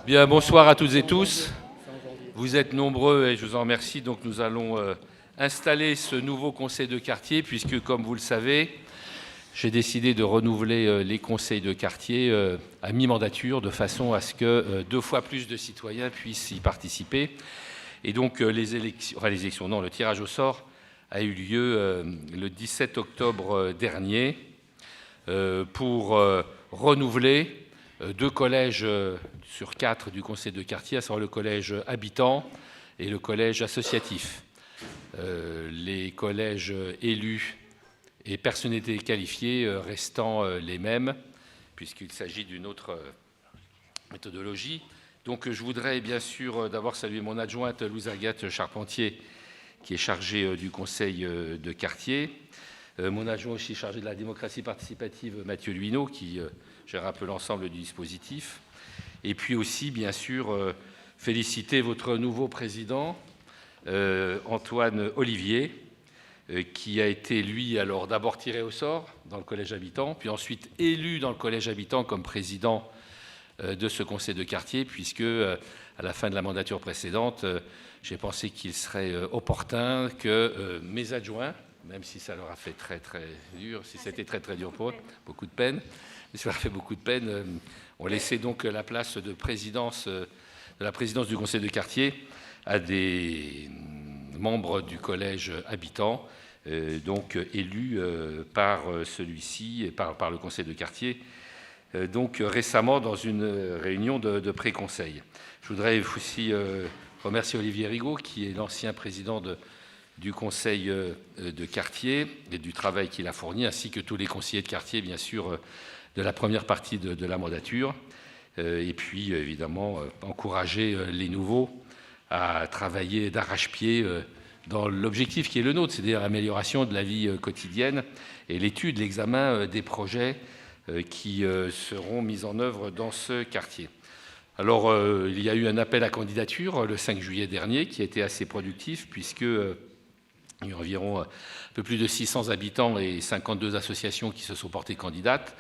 Bien, bonsoir à toutes et tous. Vous êtes nombreux et je vous en remercie. Donc nous allons installer ce nouveau conseil de quartier puisque, comme vous le savez, j'ai décidé de renouveler les conseils de quartier à mi-mandature de façon à ce que 2 fois plus de citoyens puissent y participer. Et donc le tirage au sort a eu lieu le 17 octobre dernier pour renouveler 2 collèges sur 4 du conseil de quartier, à savoir le collège habitant et le collège associatif. Les collèges élus et personnalités qualifiées restant les mêmes, puisqu'il s'agit d'une autre méthodologie. Donc je voudrais bien sûr d'abord saluer mon adjointe Louise-Agathe Charpentier, qui est chargée du conseil de quartier. Mon adjoint aussi chargé de la démocratie participative, Mathieu Luineau, qui gère un peu l'ensemble du dispositif. Et puis aussi, bien sûr, féliciter votre nouveau président, Antoine Olivier, qui a été, lui, alors d'abord tiré au sort dans le collège habitant, puis ensuite élu dans le collège habitant comme président de ce conseil de quartier, puisque à la fin de la mandature précédente, j'ai pensé qu'il serait opportun que mes adjoints, même si ça leur a fait très très dur, si c'était très très dur pour eux, beaucoup de peine, mais ça leur a fait beaucoup de peine, on laissait donc la place de la présidence du conseil de quartier à des membres du collège habitant, donc élus par celui-ci et par le conseil de quartier, donc récemment dans une réunion de pré-conseil. Je voudrais aussi remercier Olivier Rigaud, qui est l'ancien président du conseil de quartier et du travail qu'il a fourni, ainsi que tous les conseillers de quartier, bien sûr, de la première partie de la mandature. Et puis, évidemment, encourager les nouveaux à travailler d'arrache-pied dans l'objectif qui est le nôtre, c'est-à-dire l'amélioration de la vie quotidienne et l'étude, l'examen des projets qui seront mis en œuvre dans ce quartier. Alors, il y a eu un appel à candidature le 5 juillet dernier qui a été assez productif puisque il y a eu environ un peu plus de 600 habitants et 52 associations qui se sont portées candidates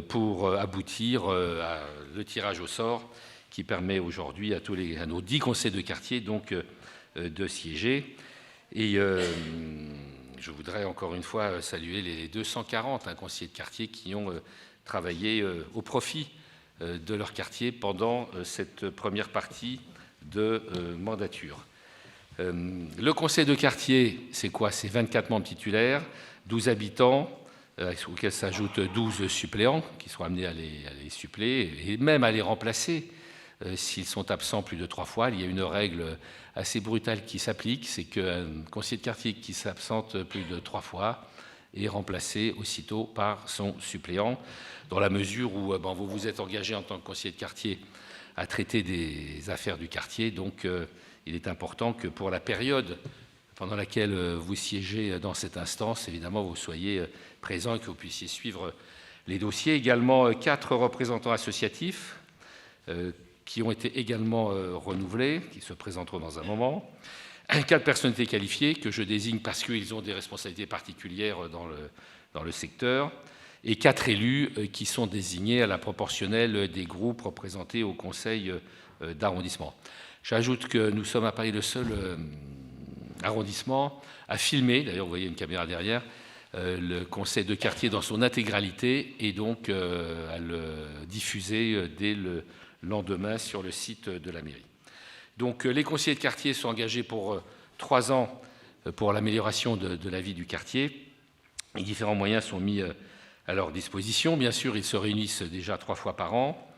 pour aboutir à le tirage au sort qui permet aujourd'hui à nos 10 conseils de quartier donc, de siéger. Et je voudrais encore une fois saluer les 240 conseillers de quartier qui ont travaillé au profit de leur quartier pendant cette première partie de mandature. Le conseil de quartier, c'est quoi? C'est 24 membres titulaires, 12 habitants, auxquels s'ajoutent 12 suppléants qui seront amenés à les suppléer et même à les remplacer s'ils sont absents plus de 3 fois. Il y a une règle assez brutale qui s'applique, c'est qu'un conseiller de quartier qui s'absente plus de 3 fois est remplacé aussitôt par son suppléant, dans la mesure où vous vous êtes engagé en tant que conseiller de quartier à traiter des affaires du quartier. Donc il est important que pour la période pendant laquelle vous siégez dans cette instance, évidemment, vous soyez présent et que vous puissiez suivre les dossiers. Également, 4 représentants associatifs qui ont été également renouvelés, qui se présenteront dans un moment. 4 personnalités qualifiées que je désigne parce qu'ils ont des responsabilités particulières dans le secteur. Et 4 élus qui sont désignés à la proportionnelle des groupes représentés au conseil d'arrondissement. J'ajoute que nous sommes à Paris le seul arrondissement à filmer, d'ailleurs vous voyez une caméra derrière, le conseil de quartier dans son intégralité et donc à le diffuser dès le lendemain sur le site de la mairie. Donc les conseillers de quartier sont engagés pour 3 ans pour l'amélioration de la vie du quartier. Les différents moyens sont mis à leur disposition. Bien sûr, ils se réunissent déjà 3 fois par an.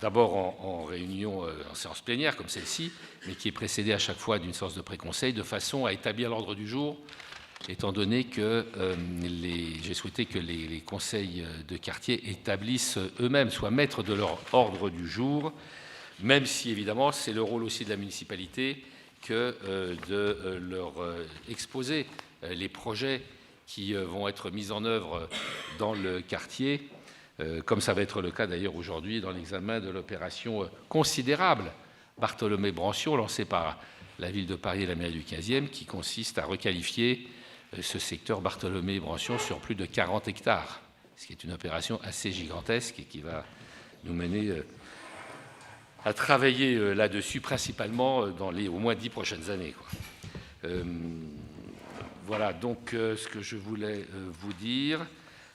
D'abord en réunion, en séance plénière comme celle-ci, mais qui est précédée à chaque fois d'une séance de pré-conseil, de façon à établir l'ordre du jour, étant donné que j'ai souhaité que les conseils de quartier établissent eux-mêmes, soient maîtres de leur ordre du jour, même si évidemment c'est le rôle aussi de la municipalité que de leur exposer les projets qui vont être mis en œuvre dans le quartier, comme ça va être le cas d'ailleurs aujourd'hui dans l'examen de l'opération considérable Bartholomé-Brancion, lancée par la ville de Paris et la mairie du 15e, qui consiste à requalifier ce secteur Bartholomé-Brancion sur plus de 40 hectares, ce qui est une opération assez gigantesque et qui va nous mener à travailler là-dessus, principalement dans les au moins 10 prochaines années, quoi. Voilà donc ce que je voulais vous dire.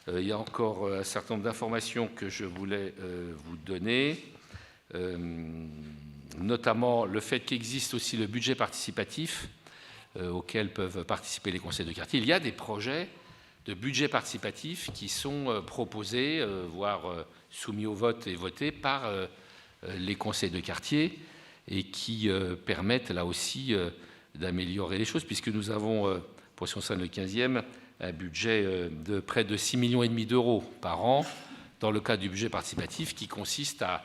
Il y a encore un certain nombre d'informations que je voulais vous donner, notamment le fait qu'existe aussi le budget participatif auquel peuvent participer les conseils de quartier. Il y a des projets de budget participatif qui sont proposés, voire soumis au vote et votés par les conseils de quartier et qui permettent là aussi d'améliorer les choses, puisque nous avons, pour Sion-Saint le 15e, un budget de près de 6,5 millions d'euros par an dans le cadre du budget participatif, qui consiste à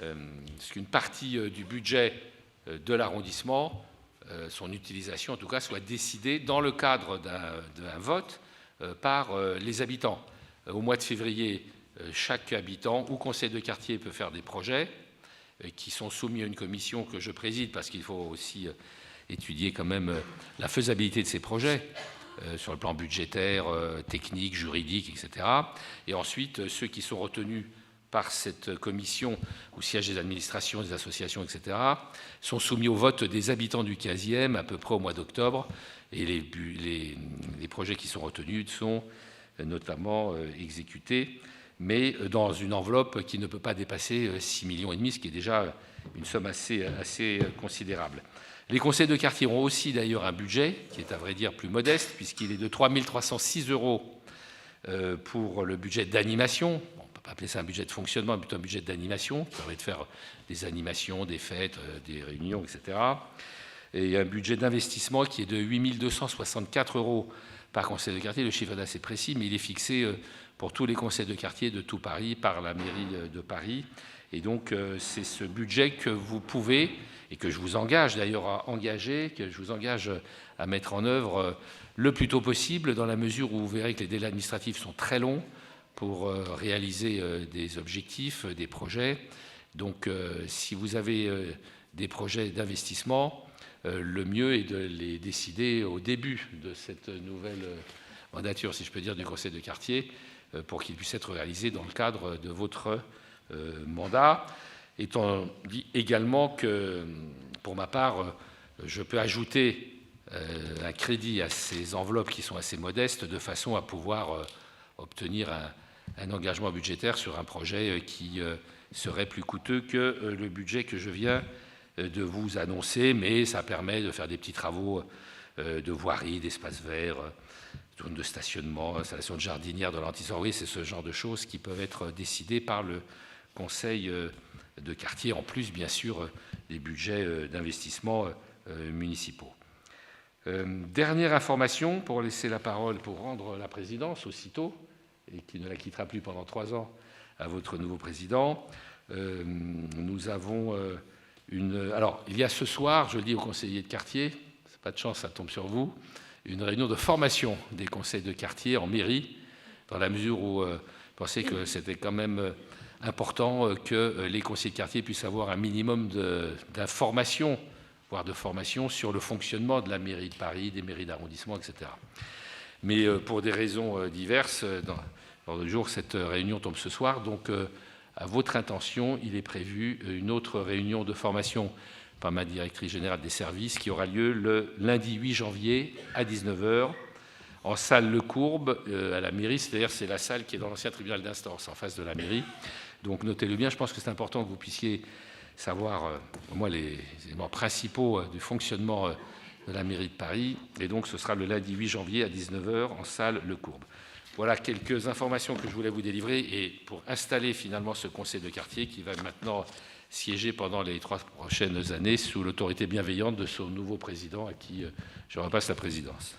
ce qu'une partie du budget de l'arrondissement, son utilisation en tout cas, soit décidée dans le cadre d'un vote par les habitants. Au mois de février, chaque habitant ou conseil de quartier peut faire des projets qui sont soumis à une commission que je préside, parce qu'il faut aussi étudier quand même la faisabilité de ces projets sur le plan budgétaire, technique, juridique, etc. Et ensuite, ceux qui sont retenus par cette commission où siègent des administrations, des associations, etc., sont soumis au vote des habitants du 15e à peu près au mois d'octobre. Et les projets qui sont retenus sont notamment exécutés, mais dans une enveloppe qui ne peut pas dépasser 6,5 millions, ce qui est déjà une somme assez considérable. Les conseils de quartier ont aussi d'ailleurs un budget qui est à vrai dire plus modeste, puisqu'il est de 3 306 euros pour le budget d'animation. On ne peut pas appeler ça un budget de fonctionnement, mais plutôt un budget d'animation, qui permet de faire des animations, des fêtes, des réunions, etc. Et un budget d'investissement qui est de 8 264 euros par conseil de quartier. Le chiffre est assez précis, mais il est fixé pour tous les conseils de quartier de tout Paris par la mairie de Paris. Et donc, c'est ce budget que vous pouvez, et que je vous engage d'ailleurs à engager, que je vous engage à mettre en œuvre le plus tôt possible, dans la mesure où vous verrez que les délais administratifs sont très longs pour réaliser des objectifs, des projets. Donc, si vous avez des projets d'investissement, le mieux est de les décider au début de cette nouvelle mandature, si je peux dire, du conseil de quartier, pour qu'ils puissent être réalisés dans le cadre de votre mandat. Étant dit également que, pour ma part, je peux ajouter un crédit à ces enveloppes qui sont assez modestes, de façon à pouvoir obtenir un engagement budgétaire sur un projet qui serait plus coûteux que le budget que je viens de vous annoncer, mais ça permet de faire des petits travaux de voirie, d'espaces verts, zones de stationnement, installation de jardinières, de lentisserie. C'est ce genre de choses qui peuvent être décidées par le conseil de quartier, en plus, bien sûr, des budgets d'investissement municipaux. Dernière information, pour laisser la parole, pour rendre la présidence aussitôt, et qui ne la quittera plus pendant 3 ans, à votre nouveau président. Nous avons alors, il y a ce soir, je le dis aux conseillers de quartier, c'est pas de chance, ça tombe sur vous, une réunion de formation des conseils de quartier en mairie, dans la mesure où je pensais que c'était quand même important que les conseillers de quartier puissent avoir un minimum d'informations, voire de formation sur le fonctionnement de la mairie de Paris, des mairies d'arrondissement, etc. Mais pour des raisons diverses, dans le jour, cette réunion tombe ce soir, donc à votre intention, il est prévu une autre réunion de formation par ma directrice générale des services qui aura lieu le lundi 8 janvier à 19h en salle Le Courbe à la mairie. C'est-à-dire c'est la salle qui est dans l'ancien tribunal d'instance en face de la mairie. Donc notez-le bien, je pense que c'est important que vous puissiez savoir au moins les éléments principaux du fonctionnement de la mairie de Paris. Et donc ce sera le lundi 8 janvier à 19h en salle Le Courbe. Voilà quelques informations que je voulais vous délivrer et pour installer finalement ce conseil de quartier qui va maintenant siéger pendant les 3 prochaines années sous l'autorité bienveillante de son nouveau président à qui je repasse la présidence.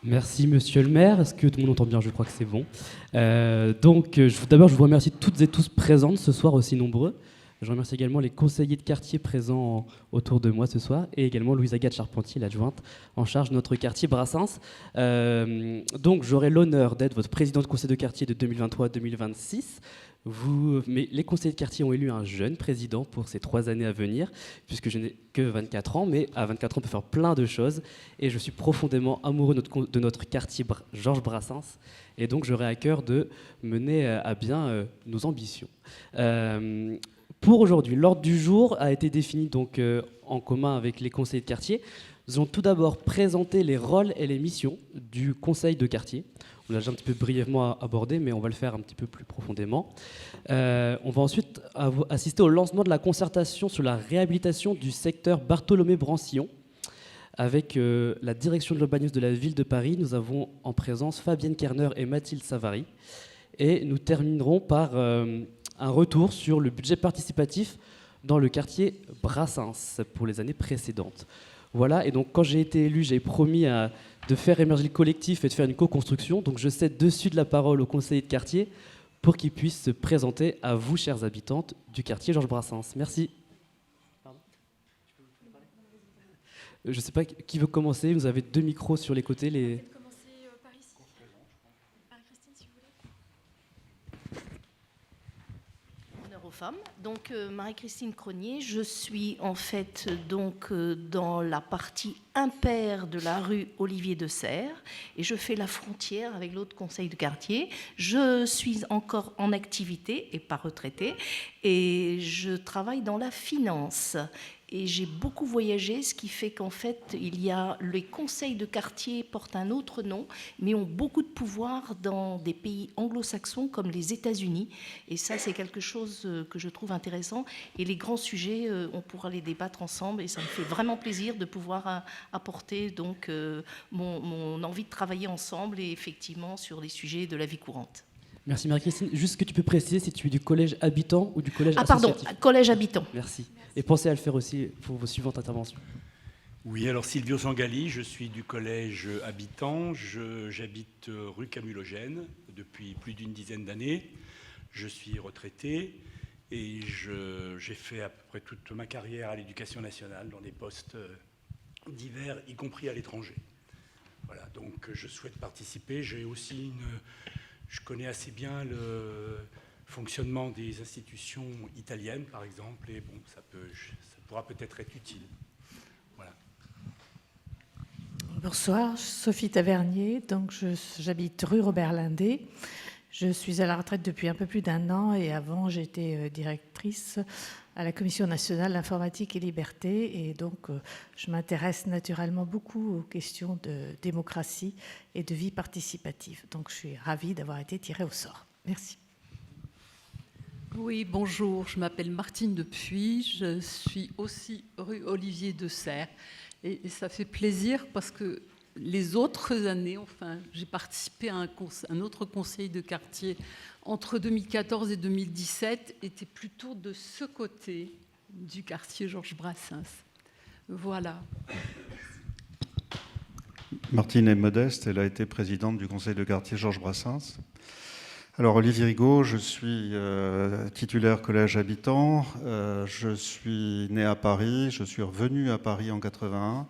Merci Monsieur le maire. Est-ce que tout le monde entend bien? Je crois que c'est bon. D'abord, je vous remercie toutes et tous présents ce soir, aussi nombreux. Je remercie également les conseillers de quartier présents autour de moi ce soir et également Louise Agathe Charpentier, l'adjointe en charge de notre quartier Brassens. Donc j'aurai l'honneur d'être votre président de conseil de quartier de 2023 à 2026. Mais les conseillers de quartier ont élu un jeune président pour ces 3 années à venir, puisque je n'ai que 24 ans, mais à 24 ans, on peut faire plein de choses. Et je suis profondément amoureux de notre quartier Georges Brassens. Et donc, j'aurai à cœur de mener à bien nos ambitions. Pour aujourd'hui, l'ordre du jour a été défini donc, en commun avec les conseillers de quartier. Nous allons tout d'abord présenter les rôles et les missions du conseil de quartier. On l'a déjà un petit peu brièvement abordé, mais on va le faire un petit peu plus profondément. On va ensuite assister au lancement de la concertation sur la réhabilitation du secteur Bartholomé-Brancillon. Avec la direction de l'urbanisme de la ville de Paris, nous avons en présence Fabienne Kerner et Mathilde Savary. Et nous terminerons par un retour sur le budget participatif dans le quartier Brassens pour les années précédentes. Voilà, et donc quand j'ai été élu, j'ai promis de faire émerger le collectif et de faire une co-construction. Donc je cède de suite la parole aux conseillers de quartier pour qu'ils puissent se présenter à vous, chères habitantes du quartier Georges Brassens. Merci. Je ne sais pas qui veut commencer. Vous avez 2 micros sur les côtés. Commencer par ici. Marie-Christine, si vous voulez. Honneur aux femmes. Donc Marie-Christine Cronier, je suis en fait donc dans la partie impaire de la rue Olivier de Serres et je fais la frontière avec l'autre conseil de quartier. Je suis encore en activité et pas retraitée et je travaille dans la finance. Et j'ai beaucoup voyagé, ce qui fait qu'en fait, les conseils de quartier portent un autre nom, mais ont beaucoup de pouvoir dans des pays anglo-saxons comme les États-Unis. Et ça, c'est quelque chose que je trouve intéressant. Et les grands sujets, on pourra les débattre ensemble. Et ça me fait vraiment plaisir de pouvoir apporter donc, mon envie de travailler ensemble et effectivement sur les sujets de la vie courante. Merci Marie-Christine. Juste que tu peux préciser si tu es du collège habitant ou du collège associatif. Pardon, collège habitant. Merci. Et pensez à le faire aussi pour vos suivantes interventions. Oui, alors Silvio Sangali, je suis du collège habitant. J'habite rue Camulogène depuis plus d'une dizaine d'années. Je suis retraité et j'ai fait à peu près toute ma carrière à l'éducation nationale dans des postes divers, y compris à l'étranger. Voilà, donc je souhaite participer. Je connais assez bien le fonctionnement des institutions italiennes, par exemple, et bon, ça pourra peut-être être utile. Voilà. Bonsoir, Sophie Tavernier. Donc j'habite rue Robert Lindé. Je suis à la retraite depuis un peu plus d'1 an et avant j'étais directrice à la Commission nationale de l'informatique et liberté et donc je m'intéresse naturellement beaucoup aux questions de démocratie et de vie participative. Donc je suis ravie d'avoir été tirée au sort. Merci. Oui, bonjour, je m'appelle Martine Depuy, je suis aussi rue Olivier de Serres et ça fait plaisir parce que les autres années, enfin, j'ai participé à un autre conseil de quartier entre 2014 et 2017, était plutôt de ce côté du quartier Georges Brassens. Voilà. Martine est modeste, elle a été présidente du conseil de quartier Georges Brassens. Alors Olivier Rigaud, je suis titulaire collège habitant, je suis né à Paris, je suis revenu à Paris en 81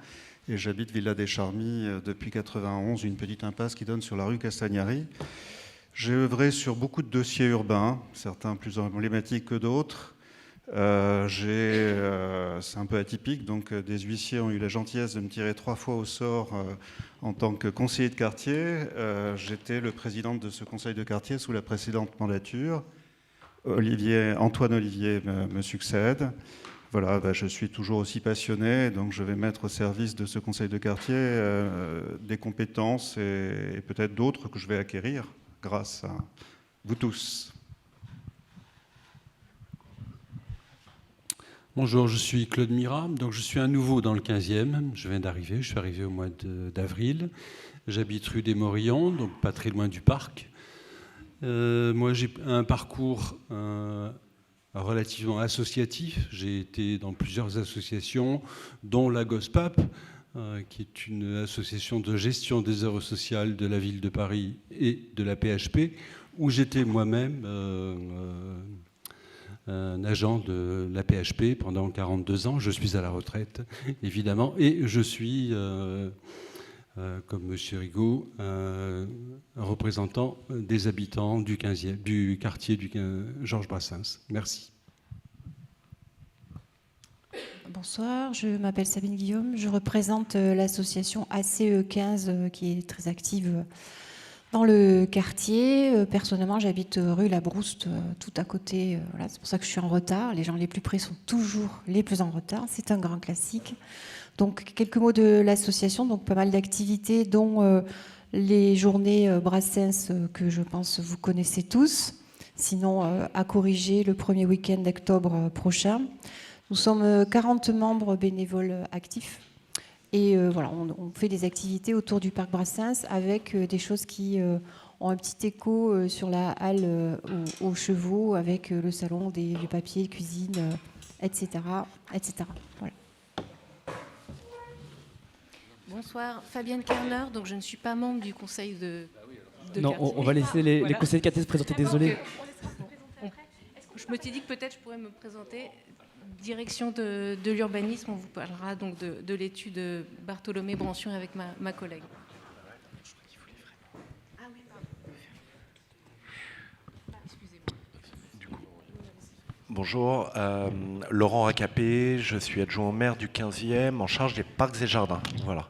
et j'habite Villa des Charmilles depuis 91, une petite impasse qui donne sur la rue Castagnari. J'ai œuvré sur beaucoup de dossiers urbains, certains plus emblématiques que d'autres. C'est un peu atypique, donc des huissiers ont eu la gentillesse de me tirer 3 fois au sort en tant que conseiller de quartier. J'étais le président de ce conseil de quartier sous la précédente mandature. Antoine Olivier me succède. Voilà, je suis toujours aussi passionné, donc je vais mettre au service de ce conseil de quartier des compétences et peut-être d'autres que je vais acquérir grâce à vous tous. Bonjour, je suis Claude Mira, donc je suis à nouveau dans le 15e, je viens d'arriver, je suis arrivé au mois d'avril. J'habite rue des Morillons, donc pas très loin du parc. Moi j'ai un parcours relativement associatif, j'ai été dans plusieurs associations, dont la GOSPAP, qui est une association de gestion des œuvres sociales de la ville de Paris et de la PHP, où j'étais moi-même un agent de la PHP pendant 42 ans. Je suis à la retraite, évidemment, et je suis comme M. Rigaud, un représentant des habitants du quartier du Georges Brassens. Merci. Bonsoir, je m'appelle Sabine Guillaume, je représente l'association ACE15 qui est très active dans le quartier. Personnellement, j'habite rue Labrouste, tout à côté. Voilà, c'est pour ça que je suis en retard. Les gens les plus près sont toujours les plus en retard. C'est un grand classique. Donc, quelques mots de l'association. Donc, pas mal d'activités, dont les journées Brassens que je pense vous connaissez tous. Sinon, à corriger le premier week-end d'octobre prochain. Nous sommes 40 membres bénévoles actifs. Et voilà, on fait des activités autour du parc Brassens avec des choses qui ont un petit écho sur la halle aux chevaux, avec le salon du papier, cuisine, etc. etc. Voilà. Bonsoir, Fabienne Kerner. Donc je ne suis pas membre du conseil de non, quartier. on va laisser les conseillers de quartier se présenter, désolé. Je me suis dit que peut-être je pourrais me présenter. Direction de l'urbanisme, on vous parlera donc de l'étude Bartholomé Branchion avec ma collègue. Bonjour, Laurent Racapé, je suis adjoint au maire du 15e en charge des parcs et jardins. Voilà.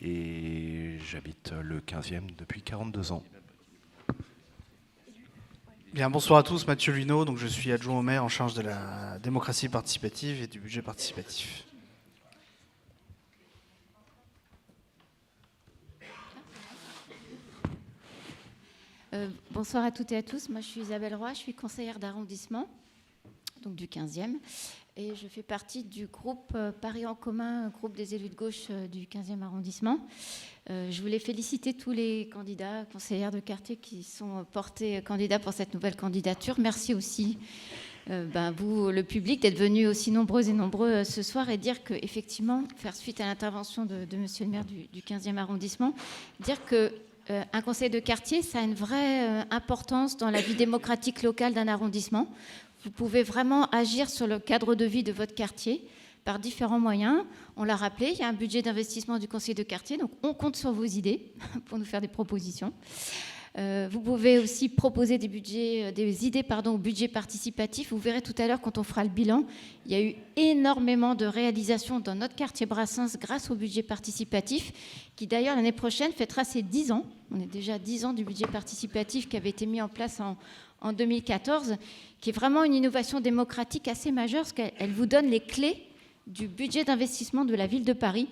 Et j'habite le 15e depuis 42 ans. Bien, bonsoir à tous, Mathieu Luneau, donc je suis adjoint au maire en charge de la démocratie participative et du budget participatif. Bonsoir à toutes et à tous, moi je suis Isabelle Roy, je suis conseillère d'arrondissement, donc du 15e, et je fais partie du groupe Paris en commun, groupe des élus de gauche du 15e arrondissement. Je voulais féliciter tous les candidats, conseillères de quartier qui sont portés candidats pour cette nouvelle candidature. Merci aussi, vous, le public, d'être venus aussi nombreux et nombreux ce soir et dire qu'effectivement, faire suite à l'intervention de monsieur le maire du 15e arrondissement, dire que un conseil de quartier, ça a une vraie importance dans la vie démocratique locale d'un arrondissement. Vous pouvez vraiment agir sur le cadre de vie de votre quartier par différents moyens. On l'a rappelé, il y a un budget d'investissement du conseil de quartier, donc on compte sur vos idées pour nous faire des propositions. Vous pouvez aussi proposer des idées au budget participatif. Vous verrez tout à l'heure quand on fera le bilan, il y a eu énormément de réalisations dans notre quartier Brassens grâce au budget participatif, qui d'ailleurs l'année prochaine fêtera ses 10 ans. On est déjà à 10 ans du budget participatif qui avait été mis en place en 2014, qui est vraiment une innovation démocratique assez majeure, parce qu'elle vous donne les clés du budget d'investissement de la ville de Paris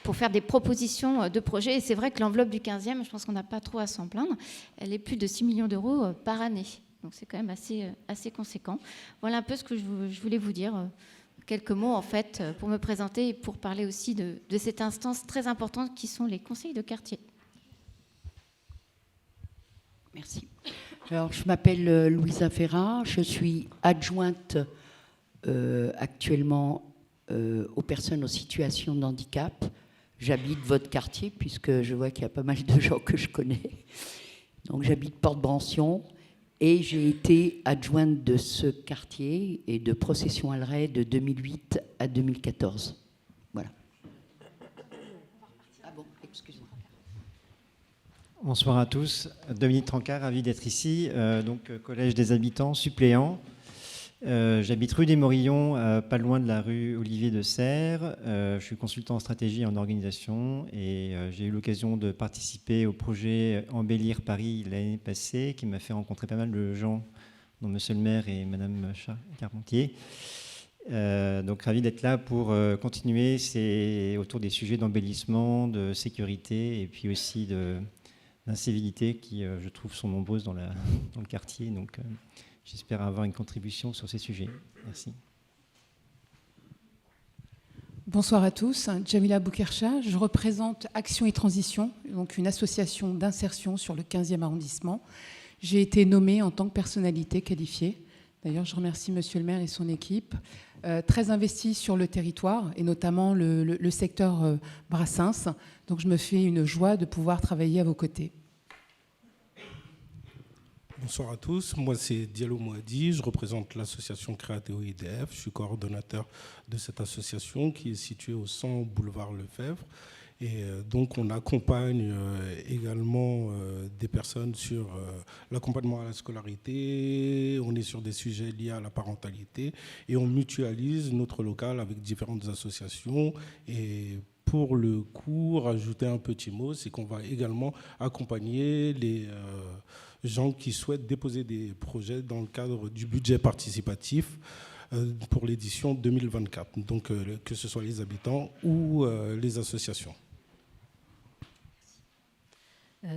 pour faire des propositions de projets. Et c'est vrai que l'enveloppe du 15e, je pense qu'on n'a pas trop à s'en plaindre, elle est plus de 6 millions d'euros par année. Donc c'est quand même assez conséquent. Voilà un peu ce que je voulais vous dire. Quelques mots en fait pour me présenter et pour parler aussi de cette instance très importante qui sont les conseils de quartier. Merci. Alors, je m'appelle Louisa Ferrat, je suis adjointe actuellement aux personnes en situation de handicap. J'habite votre quartier, puisque je vois qu'il y a pas mal de gens que je connais. Donc, j'habite Porte-Brancion et j'ai été adjointe de ce quartier et de Procession-Alray de 2008 à 2014. Voilà. Ah bon, excusez-moi. Bonsoir à tous. Dominique Trancard, ravi d'être ici. Collège des habitants, suppléant. J'habite rue des Morillons, pas loin de la rue Olivier de Serres. Je suis consultant en stratégie et en organisation et j'ai eu l'occasion de participer au projet Embellir Paris l'année passée, qui m'a fait rencontrer pas mal de gens, dont monsieur le maire et madame Carpentier. Donc ravi d'être là pour continuer autour des sujets d'embellissement, de sécurité et puis aussi d'incivilité qui, je trouve, sont nombreuses dans le quartier. Donc j'espère avoir une contribution sur ces sujets. Merci. Bonsoir à tous. Jamila Boukercha, je représente Action et Transition, donc une association d'insertion sur le 15e arrondissement. J'ai été nommée en tant que personnalité qualifiée. D'ailleurs, je remercie monsieur le maire et son équipe, très investie sur le territoire et notamment le secteur Brassens. Donc je me fais une joie de pouvoir travailler à vos côtés. Bonsoir à tous, moi c'est Diallo Mouadi, je représente l'association Créateo IDF, je suis coordonnateur de cette association qui est située au 100 boulevard Lefebvre Et donc on accompagne également des personnes sur l'accompagnement à la scolarité, on est sur des sujets liés à la parentalité et on mutualise notre local avec différentes associations. Et pour le coup, rajouter un petit mot, c'est qu'on va également accompagner les gens qui souhaitent déposer des projets dans le cadre du budget participatif pour l'édition 2024, donc que ce soit les habitants ou les associations.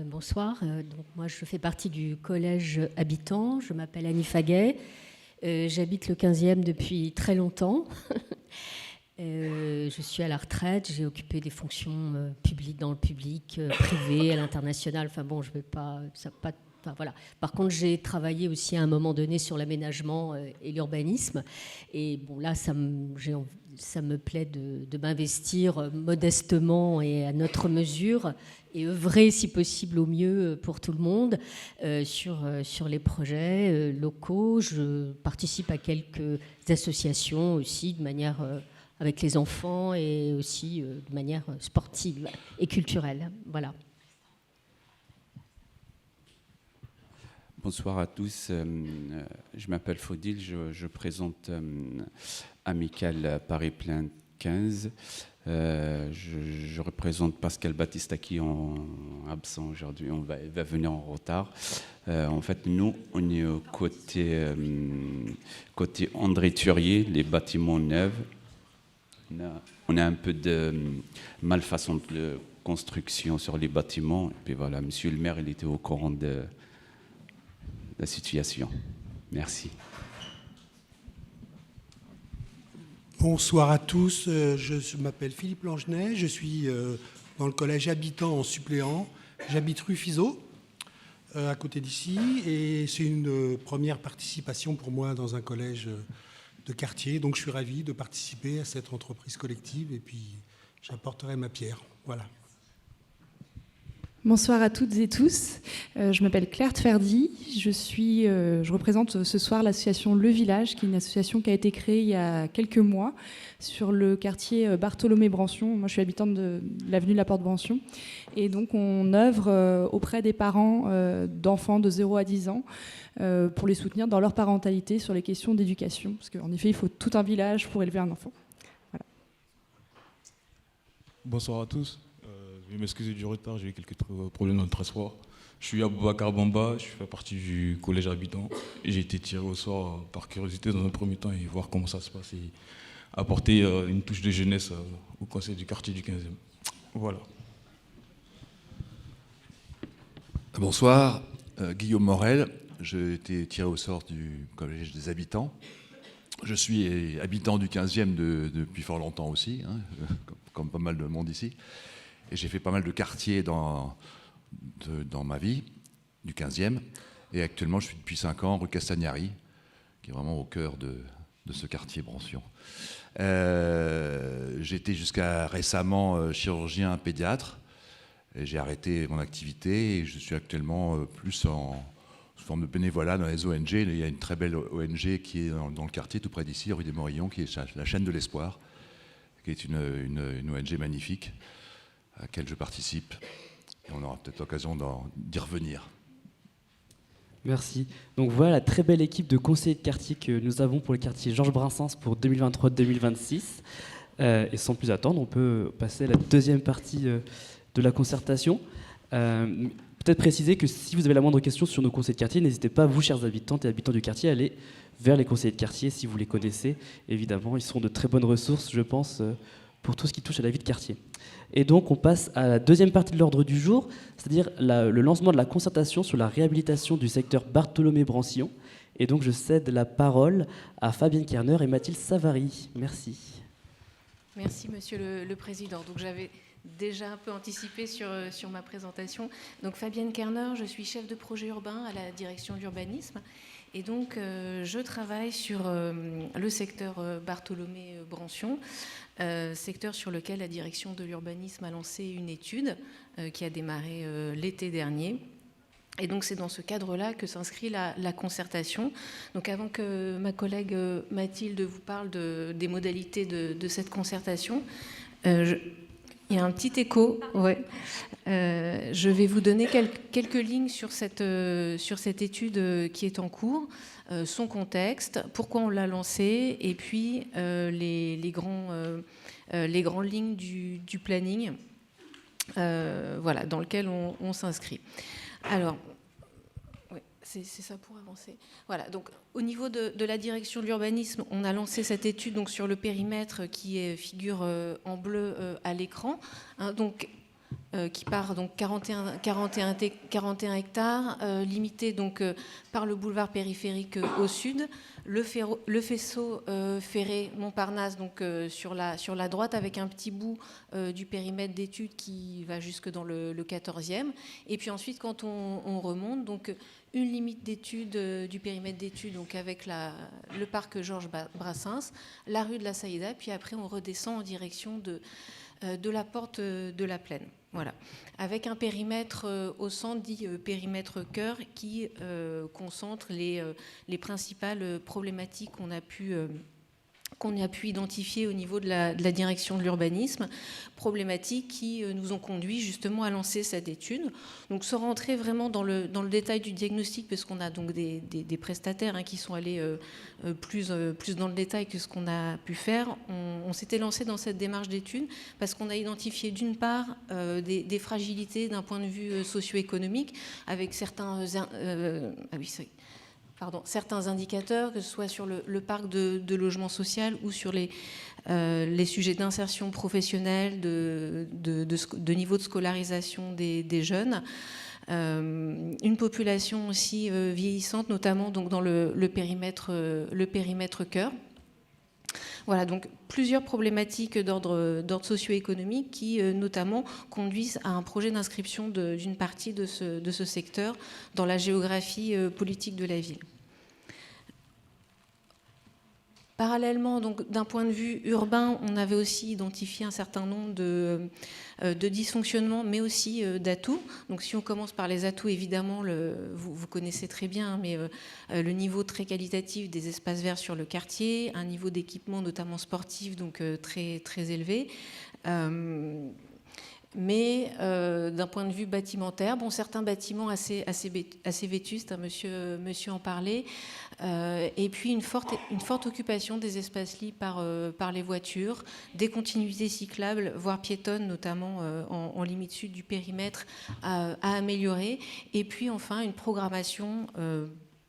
Bonsoir, donc moi je fais partie du collège habitant, je m'appelle Annie Faguet, j'habite le 15e depuis très longtemps. Je suis à la retraite, j'ai occupé des fonctions publiques dans le public, privé, à l'international, enfin bon, je ne vais pas... Enfin, voilà. Par contre, j'ai travaillé aussi à un moment donné sur l'aménagement et l'urbanisme. Et bon, là, ça me plaît de m'investir modestement et à notre mesure et œuvrer, si possible, au mieux pour tout le monde sur les projets locaux. Je participe à quelques associations aussi de manière... avec les enfants et aussi de manière sportive et culturelle. Voilà. Bonsoir à tous. Je m'appelle Faudil, je présente Amical Paris Plein 15. Je représente Pascal Baptista qui est absent aujourd'hui, il va venir en retard. En fait, nous, on est au côté André Thurier, les bâtiments neufs. On a un peu de malfaçon de construction sur les bâtiments. Et puis voilà, monsieur le maire, il était au courant de la situation. Merci. Bonsoir à tous, je m'appelle Philippe Langenet, je suis dans le collège habitant en suppléant. J'habite rue Fizeau, à côté d'ici, et c'est une première participation pour moi dans un collège de quartier, donc je suis ravi de participer à cette entreprise collective et puis j'apporterai ma pierre. Voilà. Bonsoir à toutes et tous. Je m'appelle Claire Tverdy. Je représente ce soir l'association Le Village, qui est une association qui a été créée il y a quelques mois sur le quartier Bartholomé-Brancion. Moi, je suis habitante de l'avenue de la Porte-Brancion. Et donc, on œuvre auprès des parents d'enfants de 0 à 10 ans pour les soutenir dans leur parentalité sur les questions d'éducation. Parce qu'en effet, il faut tout un village pour élever un enfant. Voilà. Bonsoir à tous. Je vais m'excuser du retard, j'ai eu quelques problèmes dans le transport. Je suis Aboubacar Bamba, je fais partie du collège habitant. J'ai été tiré au sort par curiosité dans un premier temps et voir comment ça se passe et apporter une touche de jeunesse au conseil du quartier du 15e. Voilà. Bonsoir, Guillaume Morel. J'ai été tiré au sort du collège des habitants. Je suis habitant du 15e depuis fort longtemps aussi, hein, comme pas mal de monde ici. Et j'ai fait pas mal de quartiers dans ma vie, du 15e. Et actuellement, je suis depuis 5 ans rue Castagnari, qui est vraiment au cœur de ce quartier Brancion. J'étais jusqu'à récemment chirurgien pédiatre. Et j'ai arrêté mon activité et je suis actuellement plus sous forme de bénévolat dans les ONG. Il y a une très belle ONG qui est dans le quartier, tout près d'ici, rue des Morillons, qui est la chaîne de l'Espoir, qui est une ONG magnifique, à laquelle je participe. Et on aura peut-être l'occasion d'y revenir. Merci. Donc voilà la très belle équipe de conseillers de quartier que nous avons pour le quartier Georges Brassens pour 2023-2026. Et sans plus attendre, on peut passer à la deuxième partie de la concertation. Peut-être préciser que si vous avez la moindre question sur nos conseillers de quartier, n'hésitez pas, vous, chers habitantes et habitants du quartier, à aller vers les conseillers de quartier si vous les connaissez. Évidemment, ils seront de très bonnes ressources, je pense, pour tout ce qui touche à la vie de quartier. Et donc, on passe à la deuxième partie de l'ordre du jour, c'est-à-dire le lancement de la concertation sur la réhabilitation du secteur Bartholomé-Brancion. Et donc, je cède la parole à Fabienne Kerner et Mathilde Savary. Merci. Merci, Monsieur le Président. Donc, j'avais déjà un peu anticipé sur ma présentation. Donc, Fabienne Kerner, je suis chef de projet urbain à la direction de l'urbanisme. Et donc, je travaille sur le secteur Bartholomé-Brancion, secteur sur lequel la direction de l'urbanisme a lancé une étude qui a démarré l'été dernier. Et donc, c'est dans ce cadre-là que s'inscrit la concertation. Donc, avant que ma collègue Mathilde vous parle des modalités de cette concertation, Il y a un petit écho, ouais. Je vais vous donner quelques lignes sur cette étude qui est en cours, son contexte, pourquoi on l'a lancée, et puis les grandes lignes du planning, voilà, dans lequel on s'inscrit. Alors, c'est ça pour avancer. Voilà, donc au niveau de la direction de l'urbanisme, on a lancé cette étude donc, sur le périmètre qui figure en bleu à l'écran, hein, donc, qui part donc 41 hectares, limité donc, par le boulevard périphérique au sud, le faisceau ferré Montparnasse donc, sur la droite, avec un petit bout du périmètre d'études qui va jusque dans le 14e. Et puis ensuite, quand on remonte, donc, une limite d'études du périmètre d'études, donc avec le parc Georges Brassens, la rue de la Saïda, puis après on redescend en direction de la porte de la Plaine. Voilà, avec un périmètre au centre dit périmètre cœur qui concentre les principales problématiques qu'on a pu identifier au niveau de la direction de l'urbanisme, problématiques qui nous ont conduit justement à lancer cette étude. Donc sans rentrer vraiment dans le détail du diagnostic, parce qu'on a donc des prestataires qui sont allés plus dans le détail que ce qu'on a pu faire, on s'était lancé dans cette démarche d'étude parce qu'on a identifié d'une part des fragilités d'un point de vue socio-économique avec certains indicateurs, que ce soit sur le parc de logement social ou sur les sujets d'insertion professionnelle, de niveau de scolarisation des jeunes. Une population aussi vieillissante, notamment donc dans le périmètre cœur. Voilà, donc plusieurs problématiques d'ordre socio-économique qui notamment conduisent à un projet d'inscription d'une partie de ce secteur dans la géographie politique de la ville. Parallèlement, donc, d'un point de vue urbain, on avait aussi identifié un certain nombre de dysfonctionnements, mais aussi d'atouts. Donc, si on commence par les atouts, évidemment, vous connaissez très bien, mais le niveau très qualitatif des espaces verts sur le quartier, un niveau d'équipement, notamment sportif, donc très, très élevé. Mais d'un point de vue bâtimentaire, certains bâtiments assez vétustes, hein, monsieur en parlait, et puis une forte occupation des espaces libres par les voitures, des continuités cyclables, voire piétonnes, notamment en limite sud du périmètre, à améliorer, et puis enfin une programmation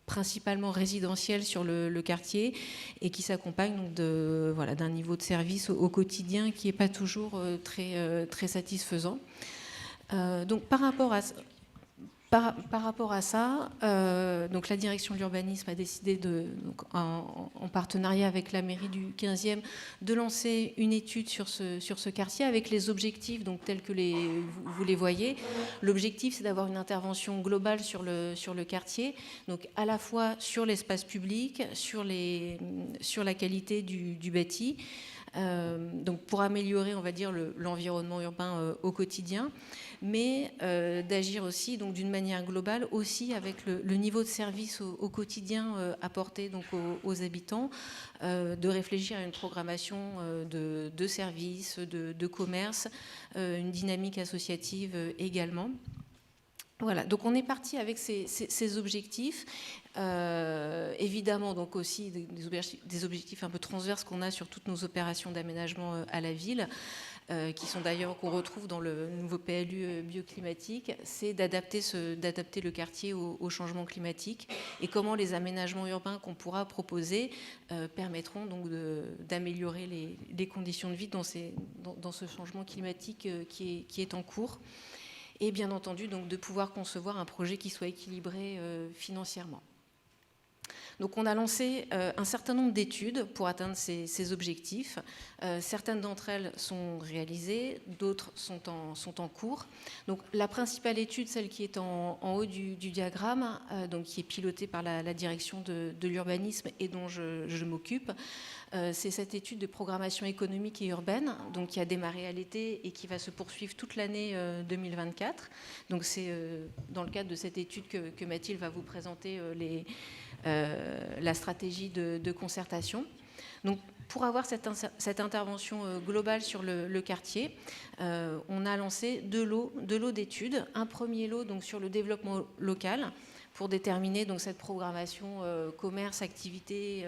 principalement résidentielle sur le quartier et qui s'accompagne donc d'un niveau de service au quotidien qui n'est pas toujours très satisfaisant. Donc par rapport à ça, donc la direction de l'urbanisme a décidé, en partenariat avec la mairie du 15e, de lancer une étude sur ce quartier avec les objectifs donc, tels que vous les voyez. L'objectif, c'est d'avoir une intervention globale sur le quartier, donc à la fois sur l'espace public, sur la qualité du bâti, donc pour améliorer, on va dire, l'environnement urbain au quotidien, mais d'agir aussi donc d'une manière globale aussi avec le niveau de service au quotidien apporté donc aux habitants, de réfléchir à une programmation de services, de commerce, une dynamique associative également. Voilà, donc on est parti avec ces objectifs, évidemment donc aussi des objectifs un peu transverses qu'on a sur toutes nos opérations d'aménagement à la ville, qui sont d'ailleurs qu'on retrouve dans le nouveau PLU bioclimatique, c'est d'adapter le quartier au changement climatique et comment les aménagements urbains qu'on pourra proposer permettront donc d'améliorer les conditions de vie dans ce changement climatique qui est en cours. Et bien entendu, donc, de pouvoir concevoir un projet qui soit équilibré financièrement. Donc on a lancé un certain nombre d'études pour atteindre ces objectifs. Certaines d'entre elles sont réalisées, d'autres sont en cours. Donc la principale étude, celle qui est en haut du diagramme, donc qui est pilotée par la direction de l'urbanisme et dont je m'occupe, c'est cette étude de programmation économique et urbaine, donc qui a démarré à l'été et qui va se poursuivre toute l'année 2024. Donc c'est dans le cadre de cette étude que Mathilde va vous présenter la stratégie de concertation. Donc, pour avoir cette intervention globale sur le quartier, on a lancé deux lots d'études. Un premier lot donc, sur le développement local, pour déterminer donc, cette programmation commerce, activité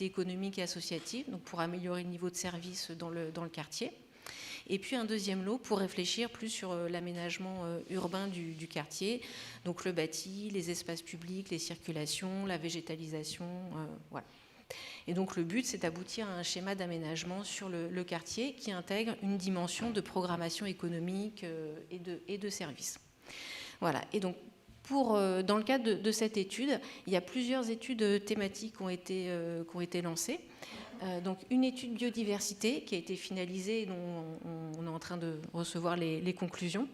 économique et associative, donc pour améliorer le niveau de service dans le quartier. Et puis un deuxième lot pour réfléchir plus sur l'aménagement urbain du quartier, donc le bâti, les espaces publics, les circulations, la végétalisation, voilà. Et donc le but, c'est d'aboutir à un schéma d'aménagement sur le quartier qui intègre une dimension de programmation économique et de services. Voilà. Et donc dans le cadre de cette étude, il y a plusieurs études thématiques qui ont été lancées. Donc une étude biodiversité qui a été finalisée et dont on est en train de recevoir les conclusions.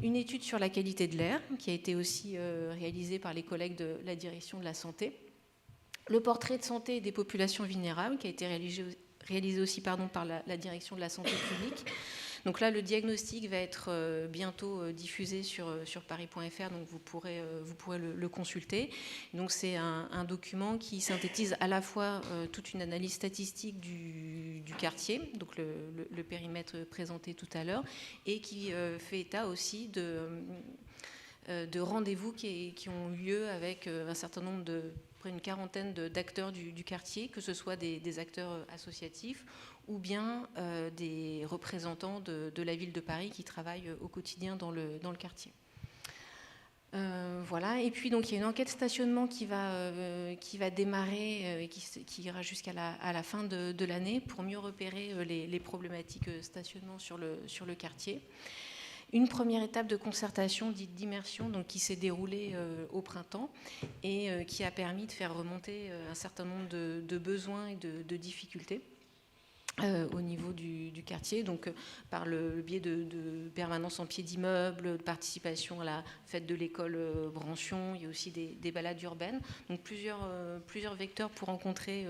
Une étude sur la qualité de l'air qui a été aussi réalisée par les collègues de la direction de la santé. Le portrait de santé des populations vulnérables qui a été réalisé aussi par la direction de la santé publique. Donc là, le diagnostic va être bientôt diffusé sur paris.fr, donc vous pourrez le consulter. Donc c'est un document qui synthétise à la fois toute une analyse statistique du quartier, donc le périmètre présenté tout à l'heure, et qui fait état aussi de rendez-vous qui ont eu lieu avec un certain nombre près d'une quarantaine d'acteurs du quartier, que ce soit des acteurs associatifs ou bien des représentants de la ville de Paris qui travaillent au quotidien dans le quartier. Voilà. Et puis donc il y a une enquête stationnement qui va démarrer et qui ira jusqu'à la fin de l'année pour mieux repérer les problématiques stationnement sur le quartier. Une première étape de concertation dite d'immersion donc, qui s'est déroulée au printemps et qui a permis de faire remonter un certain nombre de besoins et de difficultés au niveau du quartier, donc par le biais de permanence en pied d'immeuble, de participation à la fête de l'école Brancion, il y a aussi des balades urbaines, donc plusieurs vecteurs pour rencontrer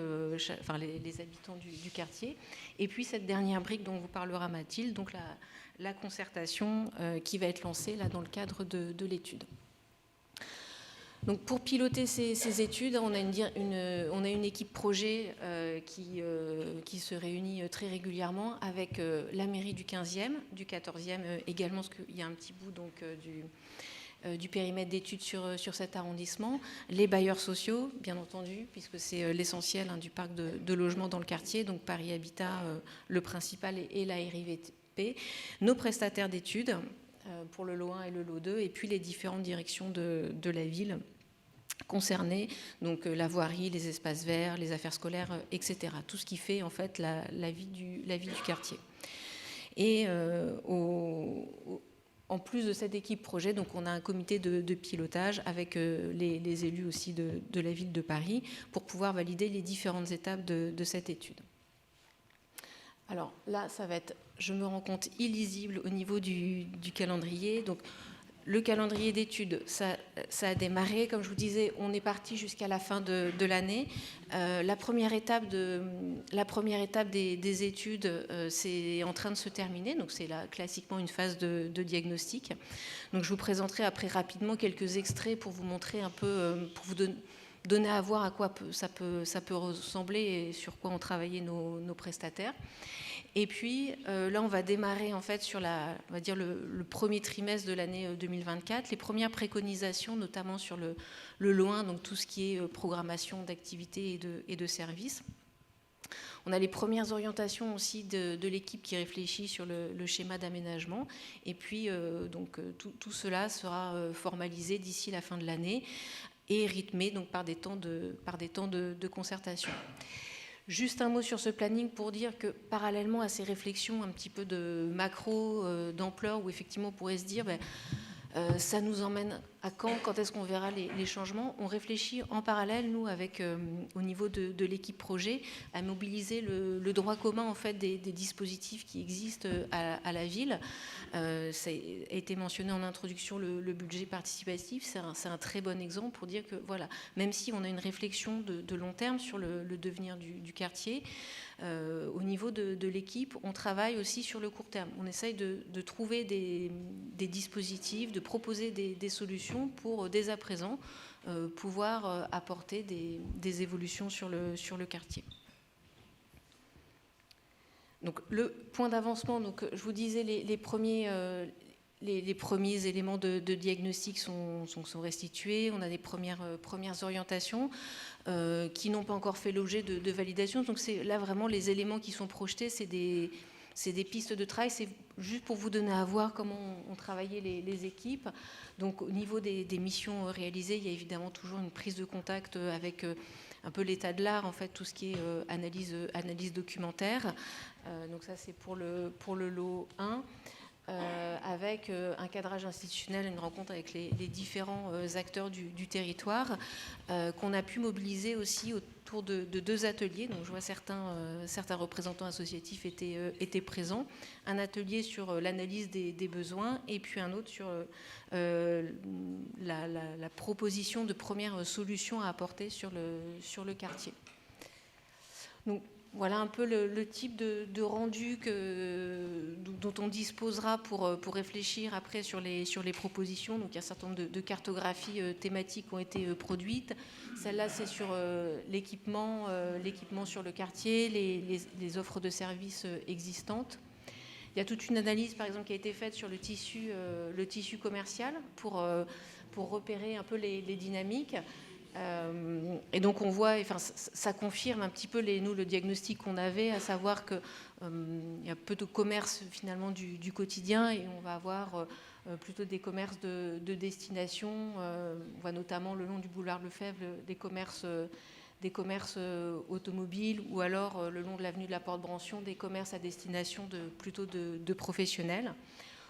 les habitants du quartier. Et puis cette dernière brique dont vous parlera Mathilde, donc la concertation qui va être lancée là, dans le cadre de l'étude. Donc pour piloter ces études, on a une équipe projet qui se réunit très régulièrement avec la mairie du 15e, du 14e également, parce qu'il y a un petit bout donc, du périmètre d'études sur cet arrondissement, les bailleurs sociaux, bien entendu, puisque c'est l'essentiel du parc de logements dans le quartier, donc Paris Habitat, le principal, et la RIVP, nos prestataires d'études, pour le lot 1 et le lot 2, et puis les différentes directions de la ville concernées, donc la voirie, les espaces verts, les affaires scolaires, etc. Tout ce qui fait en fait la vie du quartier. Et en plus de cette équipe projet, donc on a un comité de pilotage avec les élus aussi de la ville de Paris pour pouvoir valider les différentes étapes de cette étude. Alors là, ça va être, je me rends compte, illisible au niveau du calendrier. Donc, le calendrier d'études, ça a démarré. Comme je vous disais, on est parti jusqu'à la fin de l'année. La première étape des études, c'est en train de se terminer. Donc, c'est là, classiquement une phase de diagnostic. Donc, je vous présenterai après rapidement quelques extraits pour vous montrer un peu, pour vous donner à voir à quoi ça peut ressembler et sur quoi ont travaillé nos prestataires. Et puis là, on va démarrer en fait sur on va dire le premier trimestre de l'année 2024, les premières préconisations, notamment sur le lot 1, donc tout ce qui est programmation d'activités et de services. On a les premières orientations aussi de l'équipe qui réfléchit sur le schéma d'aménagement. Et puis donc tout cela sera formalisé d'ici la fin de l'année et rythmé donc par des temps de concertation. Juste un mot sur ce planning pour dire que parallèlement à ces réflexions un petit peu de macro, d'ampleur, où effectivement on pourrait se dire ça nous emmène à quand est-ce qu'on verra les changements, on réfléchit en parallèle, nous, avec au niveau de l'équipe projet, à mobiliser le droit commun en fait, des dispositifs qui existent à la ville. Ça a été mentionné en introduction, le budget participatif, c'est un très bon exemple pour dire que voilà, même si on a une réflexion de long terme sur le devenir du quartier, au niveau de l'équipe, on travaille aussi sur le court terme. On essaye de trouver des dispositifs, de proposer des solutions pour, dès à présent, pouvoir apporter des évolutions sur le quartier. Donc, le point d'avancement, donc, je vous disais, les premiers éléments de diagnostic sont restitués. On a des premières orientations qui n'ont pas encore fait l'objet de validation. Donc, c'est là vraiment les éléments qui sont projetés, c'est des pistes de travail. C'est juste pour vous donner à voir comment ont travaillé les équipes. Donc, au niveau des missions réalisées, il y a évidemment toujours une prise de contact avec un peu l'état de l'art, en fait, tout ce qui est analyse documentaire. Donc ça, c'est pour le lot 1, avec un cadrage institutionnel, une rencontre avec les différents acteurs du territoire, qu'on a pu mobiliser aussi autour de 2 ateliers. Donc je vois certains représentants associatifs étaient présents. Un atelier sur l'analyse des besoins et puis un autre sur la proposition de premières solutions à apporter sur le quartier. Donc, voilà un peu le type de rendu dont on disposera pour réfléchir après sur les propositions. Donc il y a un certain nombre de cartographies thématiques qui ont été produites. Celle-là, c'est sur l'équipement sur le quartier, les offres de services existantes. Il y a toute une analyse, par exemple, qui a été faite sur le tissu commercial pour repérer un peu les dynamiques. Et donc on voit, enfin, ça confirme un petit peu le diagnostic qu'on avait, à savoir qu'il y a peu de commerce finalement du quotidien et on va avoir plutôt des commerces de destination. On voit notamment le long du boulevard Lefebvre des commerces automobiles ou alors le long de l'avenue de la Porte-Brancion des commerces à destination plutôt de professionnels.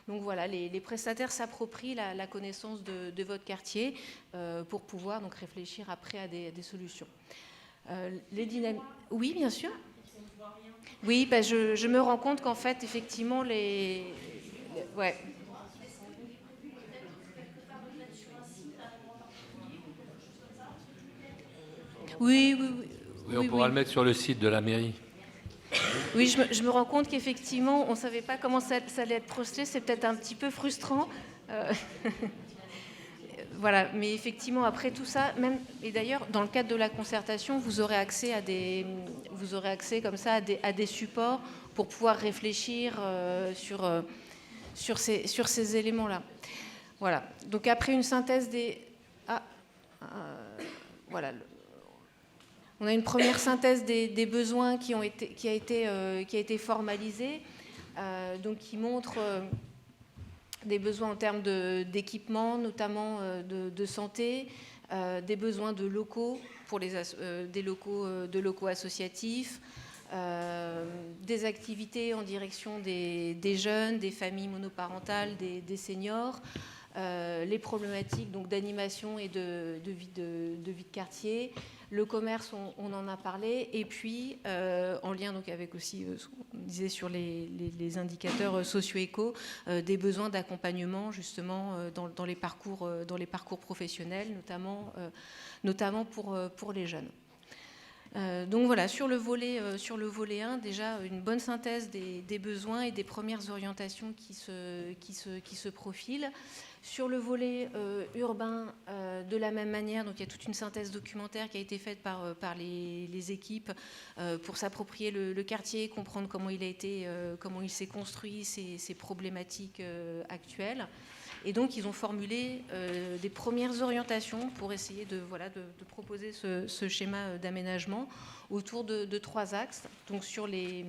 Donc voilà, les prestataires s'approprient la connaissance de votre quartier pour pouvoir donc réfléchir après à des solutions. Oui, bien sûr. Oui, bah, je me rends compte qu'en fait, effectivement, ouais. Oui, on pourra le mettre sur le site de la mairie. Oui, je me rends compte qu'effectivement, on ne savait pas comment ça allait être projeté. C'est peut-être un petit peu frustrant. Voilà, mais effectivement, après tout ça, même, et d'ailleurs, dans le cadre de la concertation, vous aurez accès comme ça à des supports pour pouvoir réfléchir sur ces éléments-là. Voilà. Donc après une synthèse voilà. On a une première synthèse des besoins qui a été formalisée, donc qui montre des besoins en termes d'équipement, notamment de santé, des besoins de locaux pour des locaux associatifs, des activités en direction des jeunes, des familles monoparentales, des seniors, les problématiques donc d'animation et de vie de quartier. Le commerce, on en a parlé, et puis en lien donc avec aussi ce qu'on disait sur les indicateurs socio-éco, des besoins d'accompagnement justement dans les parcours professionnels, notamment pour les jeunes. Donc voilà, sur le volet 1, déjà une bonne synthèse des besoins et des premières orientations qui se profilent. Sur le volet urbain, de la même manière, donc il y a toute une synthèse documentaire qui a été faite par les équipes pour s'approprier le quartier, comprendre comment il s'est construit, ses problématiques actuelles. Et donc ils ont formulé des premières orientations pour essayer de proposer ce schéma d'aménagement autour de 3 axes. Donc sur les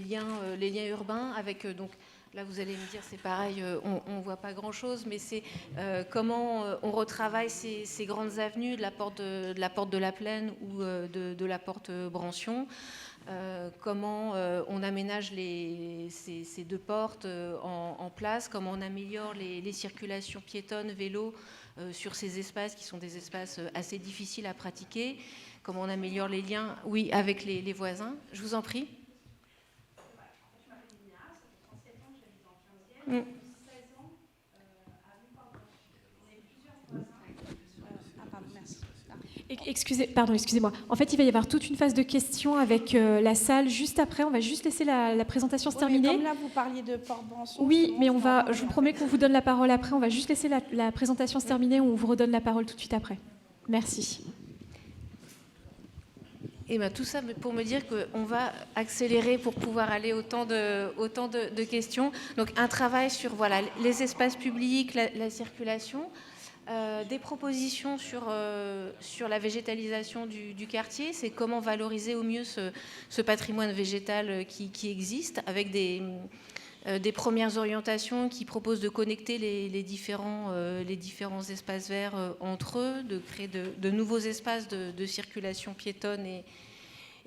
liens urbains avec donc. Là, vous allez me dire, c'est pareil, on ne voit pas grand-chose, mais c'est comment on retravaille ces grandes avenues de la porte de la Plaine ou de la porte Brancion, comment on aménage ces 2 portes en place, comment on améliore les circulations piétonnes, vélos sur ces espaces qui sont des espaces assez difficiles à pratiquer, comment on améliore les liens, oui, avec les voisins. Je vous en prie. Excusez-moi. En fait, il va y avoir toute une phase de questions avec la salle juste après. On va juste laisser la présentation se terminer. Comme là, vous parliez de Porte-Brancion. Oui, mais je vous promets qu'on vous donne la parole après. On va juste laisser la présentation se terminer. On vous redonne la parole tout de suite après. Merci. Et ben, tout ça pour me dire qu'on va accélérer pour pouvoir aller autant de questions. Donc un travail sur voilà, les espaces publics, la circulation, des propositions sur la végétalisation du quartier. C'est comment valoriser au mieux ce patrimoine végétal qui existe, avec des premières orientations qui proposent de connecter les différents espaces verts entre eux, de créer de nouveaux espaces de circulation piétonne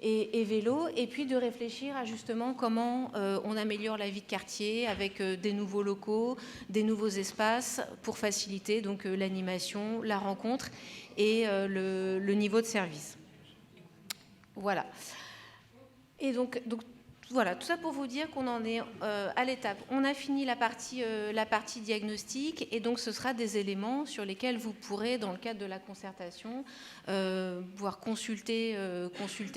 et vélo, et puis de réfléchir à justement comment on améliore la vie de quartier avec des nouveaux locaux, des nouveaux espaces pour faciliter donc l'animation, la rencontre et le niveau de service. Voilà. Et donc voilà, tout ça pour vous dire qu'on en est à l'étape. On a fini la partie diagnostic, et donc ce sera des éléments sur lesquels vous pourrez, dans le cadre de la concertation, pouvoir consulter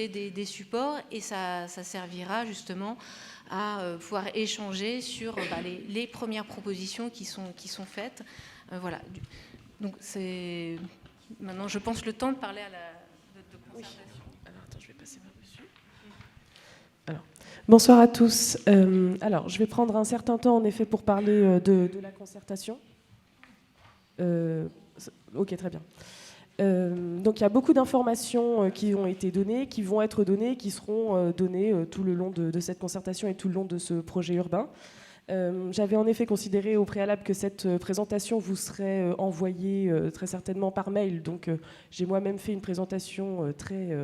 des supports, et ça servira justement à pouvoir échanger sur les premières propositions qui sont faites. Voilà. Donc c'est maintenant, je pense, le temps de parler de concertation. Alors, attends, je vais passer par-dessus. Alors, bonsoir à tous. Alors, je vais prendre un certain temps, en effet, pour parler de la concertation. Ok, très bien. Donc, il y a beaucoup d'informations qui ont été données, qui vont être données, qui seront données tout le long de cette concertation et tout le long de ce projet urbain. J'avais en effet considéré au préalable que cette présentation vous serait envoyée très certainement par mail. Donc, j'ai moi-même fait une présentation très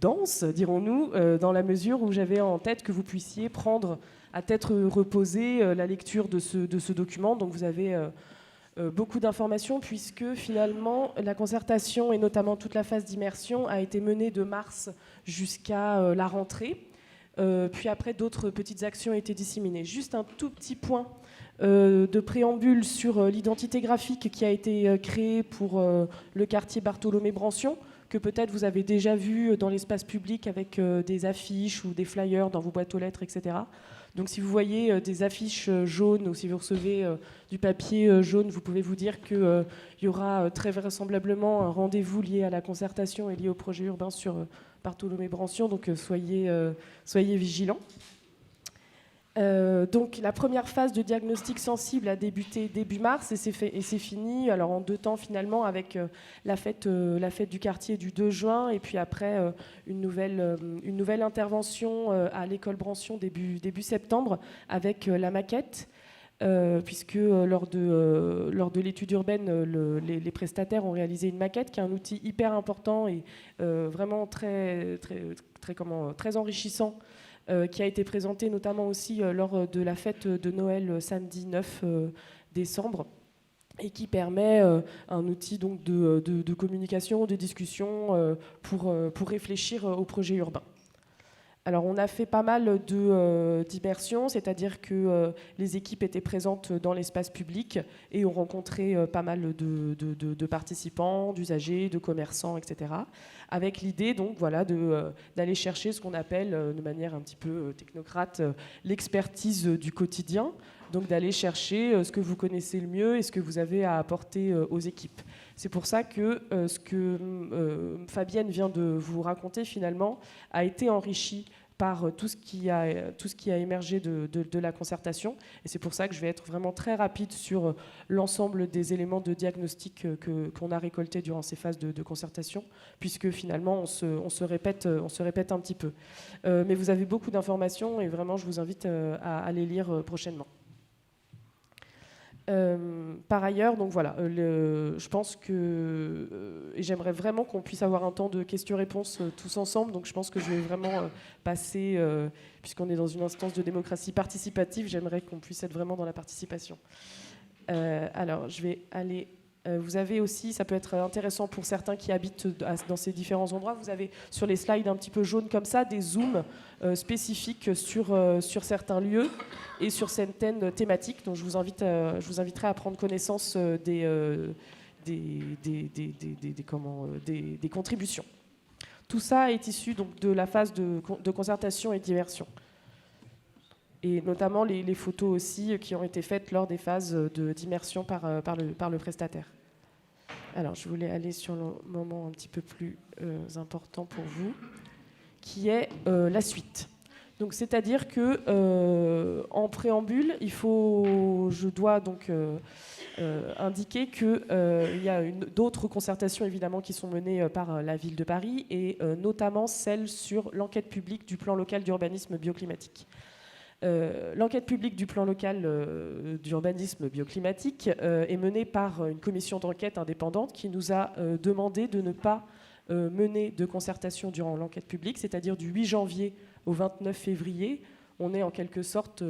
dense, dirons-nous, dans la mesure où j'avais en tête que vous puissiez prendre à tête reposée la lecture de ce document. Donc vous avez beaucoup d'informations, puisque finalement la concertation et notamment toute la phase d'immersion a été menée de mars jusqu'à la rentrée. Puis après, d'autres petites actions ont été disséminées. Juste un tout petit point de préambule sur l'identité graphique qui a été créée pour le quartier Bartholomé-Brancion, que peut-être vous avez déjà vu dans l'espace public avec des affiches ou des flyers dans vos boîtes aux lettres, etc. Donc si vous voyez des affiches jaunes ou si vous recevez du papier jaune, vous pouvez vous dire qu'il y aura très vraisemblablement un rendez-vous lié à la concertation et lié au projet urbain sur Bartholomé-Brancion, donc soyez vigilants. Donc la première phase de diagnostic sensible a débuté début mars et c'est fini alors en 2 temps finalement avec la fête du quartier du 2 juin et puis après une nouvelle intervention à l'école Brancion début septembre avec la maquette. Puisque lors de l'étude urbaine, les prestataires ont réalisé une maquette qui est un outil hyper important et vraiment très enrichissant, qui a été présenté notamment aussi lors de la fête de Noël samedi 9 décembre et qui permet un outil donc de communication, de discussion pour réfléchir au projet urbain. Alors on a fait pas mal d'immersions, c'est-à-dire que les équipes étaient présentes dans l'espace public et ont rencontré pas mal de participants, d'usagers, de commerçants, etc. Avec l'idée donc voilà d'aller chercher ce qu'on appelle de manière un petit peu technocrate l'expertise du quotidien, donc d'aller chercher ce que vous connaissez le mieux et ce que vous avez à apporter aux équipes. C'est pour ça que ce que Fabienne vient de vous raconter finalement a été enrichi par tout ce qui a émergé de la concertation. Et c'est pour ça que je vais être vraiment très rapide sur l'ensemble des éléments de diagnostic qu'on a récoltés durant ces phases de concertation, puisque finalement on se répète un petit peu. Mais vous avez beaucoup d'informations et vraiment je vous invite à les lire prochainement. Par ailleurs, donc voilà, je pense que et j'aimerais vraiment qu'on puisse avoir un temps de questions-réponses tous ensemble. Donc je pense que je vais vraiment passer, puisqu'on est dans une instance de démocratie participative, j'aimerais qu'on puisse être vraiment dans la participation. Alors je vais aller. Vous avez aussi, ça peut être intéressant pour certains qui habitent dans ces différents endroits, vous avez sur les slides un petit peu jaunes comme ça des zooms spécifiques sur certains lieux et sur certaines thématiques. Donc je vous inviterai à prendre connaissance des contributions. Tout ça est issu donc de la phase de concertation et d'immersion. Et notamment les photos aussi qui ont été faites lors des phases d'immersion par le prestataire. Alors, je voulais aller sur le moment un petit peu plus important pour vous. qui est la suite. Donc, c'est-à-dire que en préambule, je dois donc indiquer qu'il y a d'autres concertations évidemment qui sont menées par la ville de Paris et notamment celle sur l'enquête publique du plan local d'urbanisme bioclimatique. L'enquête publique du plan local d'urbanisme bioclimatique est menée par une commission d'enquête indépendante qui nous a demandé de ne pas mener de concertation durant l'enquête publique, c'est-à-dire du 8 janvier au 29 février. On est en quelque sorte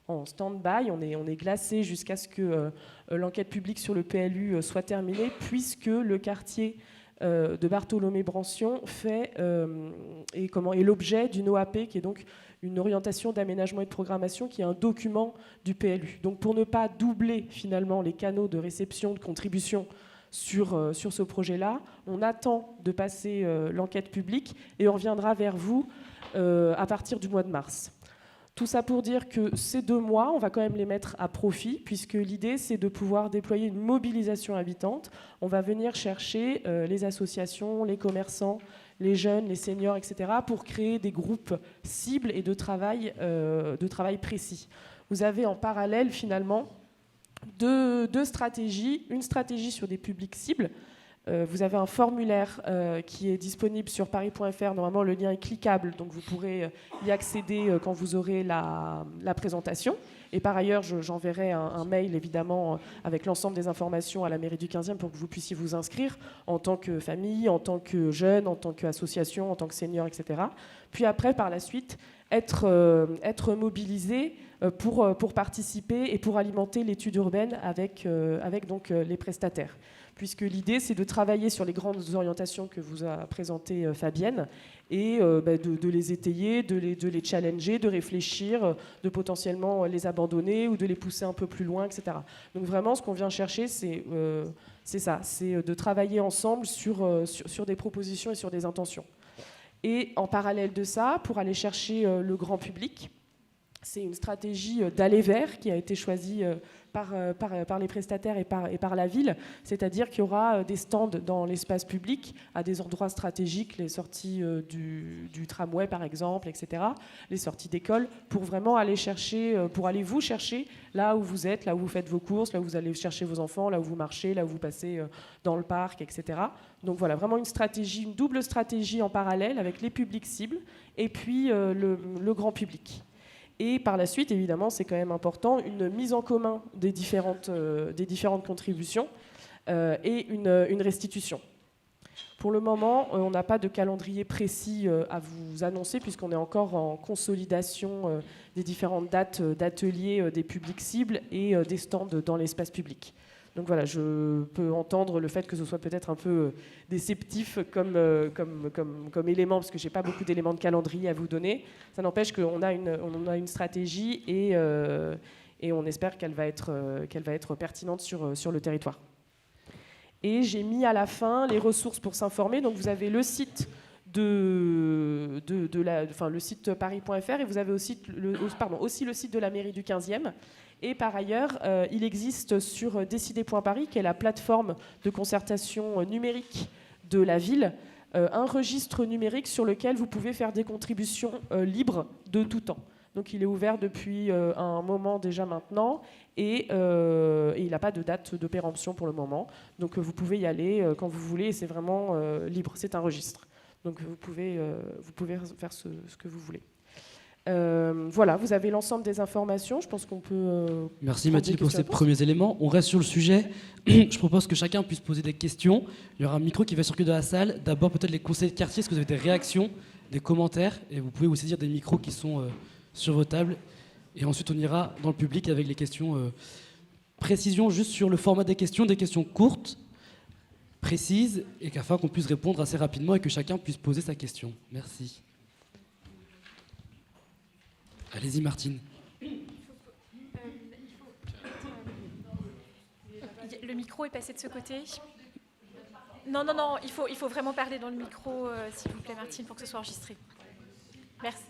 en stand-by, on est glacé jusqu'à ce que l'enquête publique sur le PLU soit terminée, puisque le quartier de Bartholomé-Brancion est l'objet d'une OAP, qui est donc une orientation d'aménagement et de programmation, qui est un document du PLU. Donc pour ne pas doubler finalement les canaux de réception de contributions sur ce projet-là, on attend de passer l'enquête publique et on reviendra vers vous à partir du mois de mars. Tout ça pour dire que ces 2 mois, on va quand même les mettre à profit, puisque l'idée, c'est de pouvoir déployer une mobilisation habitante. On va venir chercher les associations, les commerçants, les jeunes, les seniors, etc., pour créer des groupes cibles et de travail précis. Vous avez en parallèle, finalement, deux stratégies. Une stratégie sur des publics cibles. Vous avez un formulaire qui est disponible sur paris.fr. Normalement, le lien est cliquable, donc vous pourrez y accéder quand vous aurez la présentation. Et par ailleurs, j'enverrai un mail, évidemment, avec l'ensemble des informations à la mairie du 15e pour que vous puissiez vous inscrire en tant que famille, en tant que jeune, en tant qu'association, en tant que senior, etc. Puis après, par la suite, être mobilisé pour participer et pour alimenter l'étude urbaine avec donc, les prestataires. Puisque l'idée, c'est de travailler sur les grandes orientations que vous a présentées Fabienne et de les étayer, de les challenger, de réfléchir, de potentiellement les abandonner ou de les pousser un peu plus loin, etc. Donc vraiment, ce qu'on vient chercher, c'est ça, c'est de travailler ensemble sur des propositions et sur des intentions. Et en parallèle de ça, pour aller chercher le grand public, c'est une stratégie d'aller vers qui a été choisie par les prestataires et par la ville, c'est-à-dire qu'il y aura des stands dans l'espace public à des endroits stratégiques, les sorties du tramway par exemple, etc., les sorties d'école, pour vraiment aller vous chercher là où vous êtes, là où vous faites vos courses, là où vous allez chercher vos enfants, là où vous marchez, là où vous passez dans le parc, etc. Donc voilà, vraiment une double stratégie en parallèle avec les publics cibles et puis le grand public. Et par la suite, évidemment, c'est quand même important, une mise en commun des différentes contributions et une restitution. Pour le moment, on n'a pas de calendrier précis à vous annoncer, puisqu'on est encore en consolidation des différentes dates d'ateliers des publics cibles et des stands dans l'espace public. Donc voilà, je peux entendre le fait que ce soit peut-être un peu déceptif comme élément, parce que je n'ai pas beaucoup d'éléments de calendrier à vous donner. Ça n'empêche qu'on a une stratégie et on espère qu'elle va être pertinente sur le territoire. Et j'ai mis à la fin les ressources pour s'informer. Donc vous avez le site le site paris.fr et vous avez aussi le site de la mairie du 15e. Et par ailleurs, il existe sur décider.paris, qui est la plateforme de concertation numérique de la ville, un registre numérique sur lequel vous pouvez faire des contributions libres de tout temps. Donc il est ouvert depuis un moment déjà maintenant et il n'a pas de date de péremption pour le moment. Donc vous pouvez y aller quand vous voulez et c'est vraiment libre, c'est un registre. Donc vous pouvez faire ce que vous voulez. Voilà, vous avez l'ensemble des informations. Je pense qu'on peut... Merci Mathilde pour ces premiers éléments. On reste sur le sujet. Je propose que chacun puisse poser des questions. Il y aura un micro qui va circuler dans la salle. D'abord peut-être les conseillers de quartier. Est-ce que vous avez des réactions, des commentaires? Et vous pouvez vous saisir des micros qui sont sur vos tables. Et ensuite on ira dans le public avec les questions. Précision juste sur le format des questions courtes, précises, et qu'afin qu'on puisse répondre assez rapidement et que chacun puisse poser sa question. Merci. Allez-y, Martine. Le micro est passé de ce côté. Non, il faut vraiment parler dans le micro, s'il vous plaît, Martine, pour que ce soit enregistré. Merci.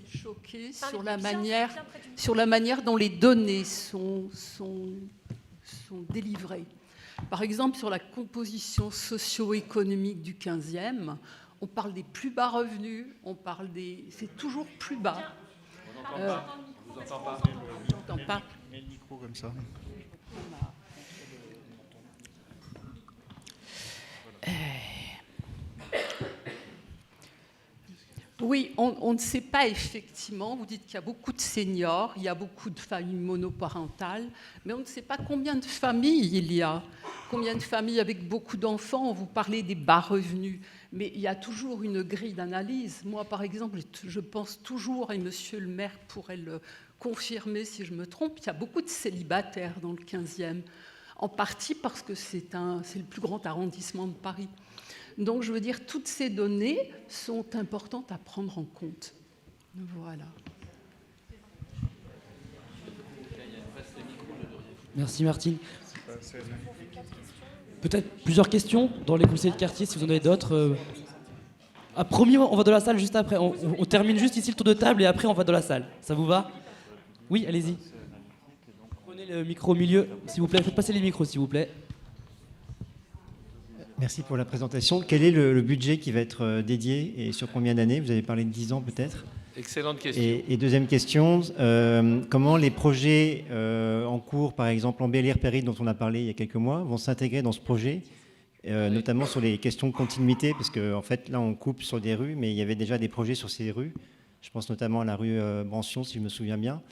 Choquée sur la manière dont les données sont délivrées. Par exemple, sur la composition socio-économique du 15e, On parle des plus bas revenus, c'est toujours plus bas. Vous entendez pas. J'entends pas. Mets le micro comme ça. Oui, on ne sait pas effectivement, vous dites qu'il y a beaucoup de seniors, il y a beaucoup de familles monoparentales, mais on ne sait pas combien de familles il y a, combien de familles avec beaucoup d'enfants. Vous parlez des bas revenus, mais il y a toujours une grille d'analyse. Moi, par exemple, je pense toujours, et monsieur le maire pourrait le confirmer si je me trompe, il y a beaucoup de célibataires dans le 15e, en partie parce que c'est le plus grand arrondissement de Paris. Donc, je veux dire, toutes ces données sont importantes à prendre en compte. Voilà. Merci Martine. Peut-être plusieurs questions dans les conseillers de quartier, si vous en avez d'autres. Promis, on va dans la salle juste après. On termine juste ici le tour de table et après on va dans la salle. Ça vous va? Oui, allez-y. Prenez le micro au milieu, s'il vous plaît. Faites passer les micros, s'il vous plaît. Merci pour la présentation. Quel est le budget qui va être dédié et sur combien d'années? Vous avez parlé de 10 ans peut-être. Excellente question. Et deuxième question, comment les projets en cours, par exemple embellir Péril dont on a parlé il y a quelques mois, vont s'intégrer dans ce projet, notamment sur les questions de continuité, parce qu'en fait là on coupe sur des rues, mais il y avait déjà des projets sur ces rues. Je pense notamment à la rue Brancion, si je me souviens bien.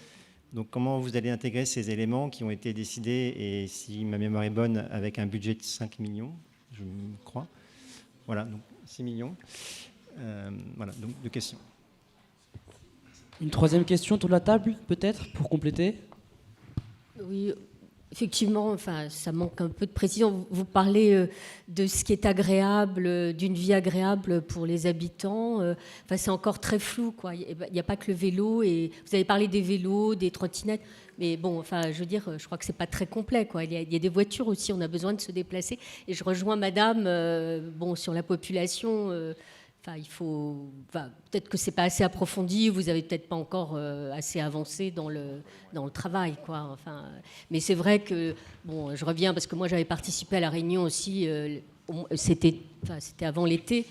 Donc comment vous allez intégrer ces éléments qui ont été décidés, et si ma mémoire est bonne, avec un budget de 5 millions, je crois. Voilà, donc 6 millions. Voilà, donc 2 questions. Une troisième question autour de la table, peut-être, pour compléter? Oui, effectivement, enfin, ça manque un peu de précision. Vous parlez de ce qui est agréable, d'une vie agréable pour les habitants. Enfin, c'est encore très flou, quoi. Il n'y a pas que le vélo. Et vous avez parlé des vélos, des trottinettes. Mais bon, enfin, je veux dire, je crois que c'est pas très complet, quoi. Il y a des voitures aussi, on a besoin de se déplacer. Et je rejoins Madame, bon, sur la population. Enfin, il faut. Enfin, peut-être que c'est pas assez approfondi. Vous avez peut-être pas encore assez avancé dans le travail, quoi. Enfin, mais c'est vrai que bon, je reviens parce que moi j'avais participé à la réunion aussi. C'était avant l'été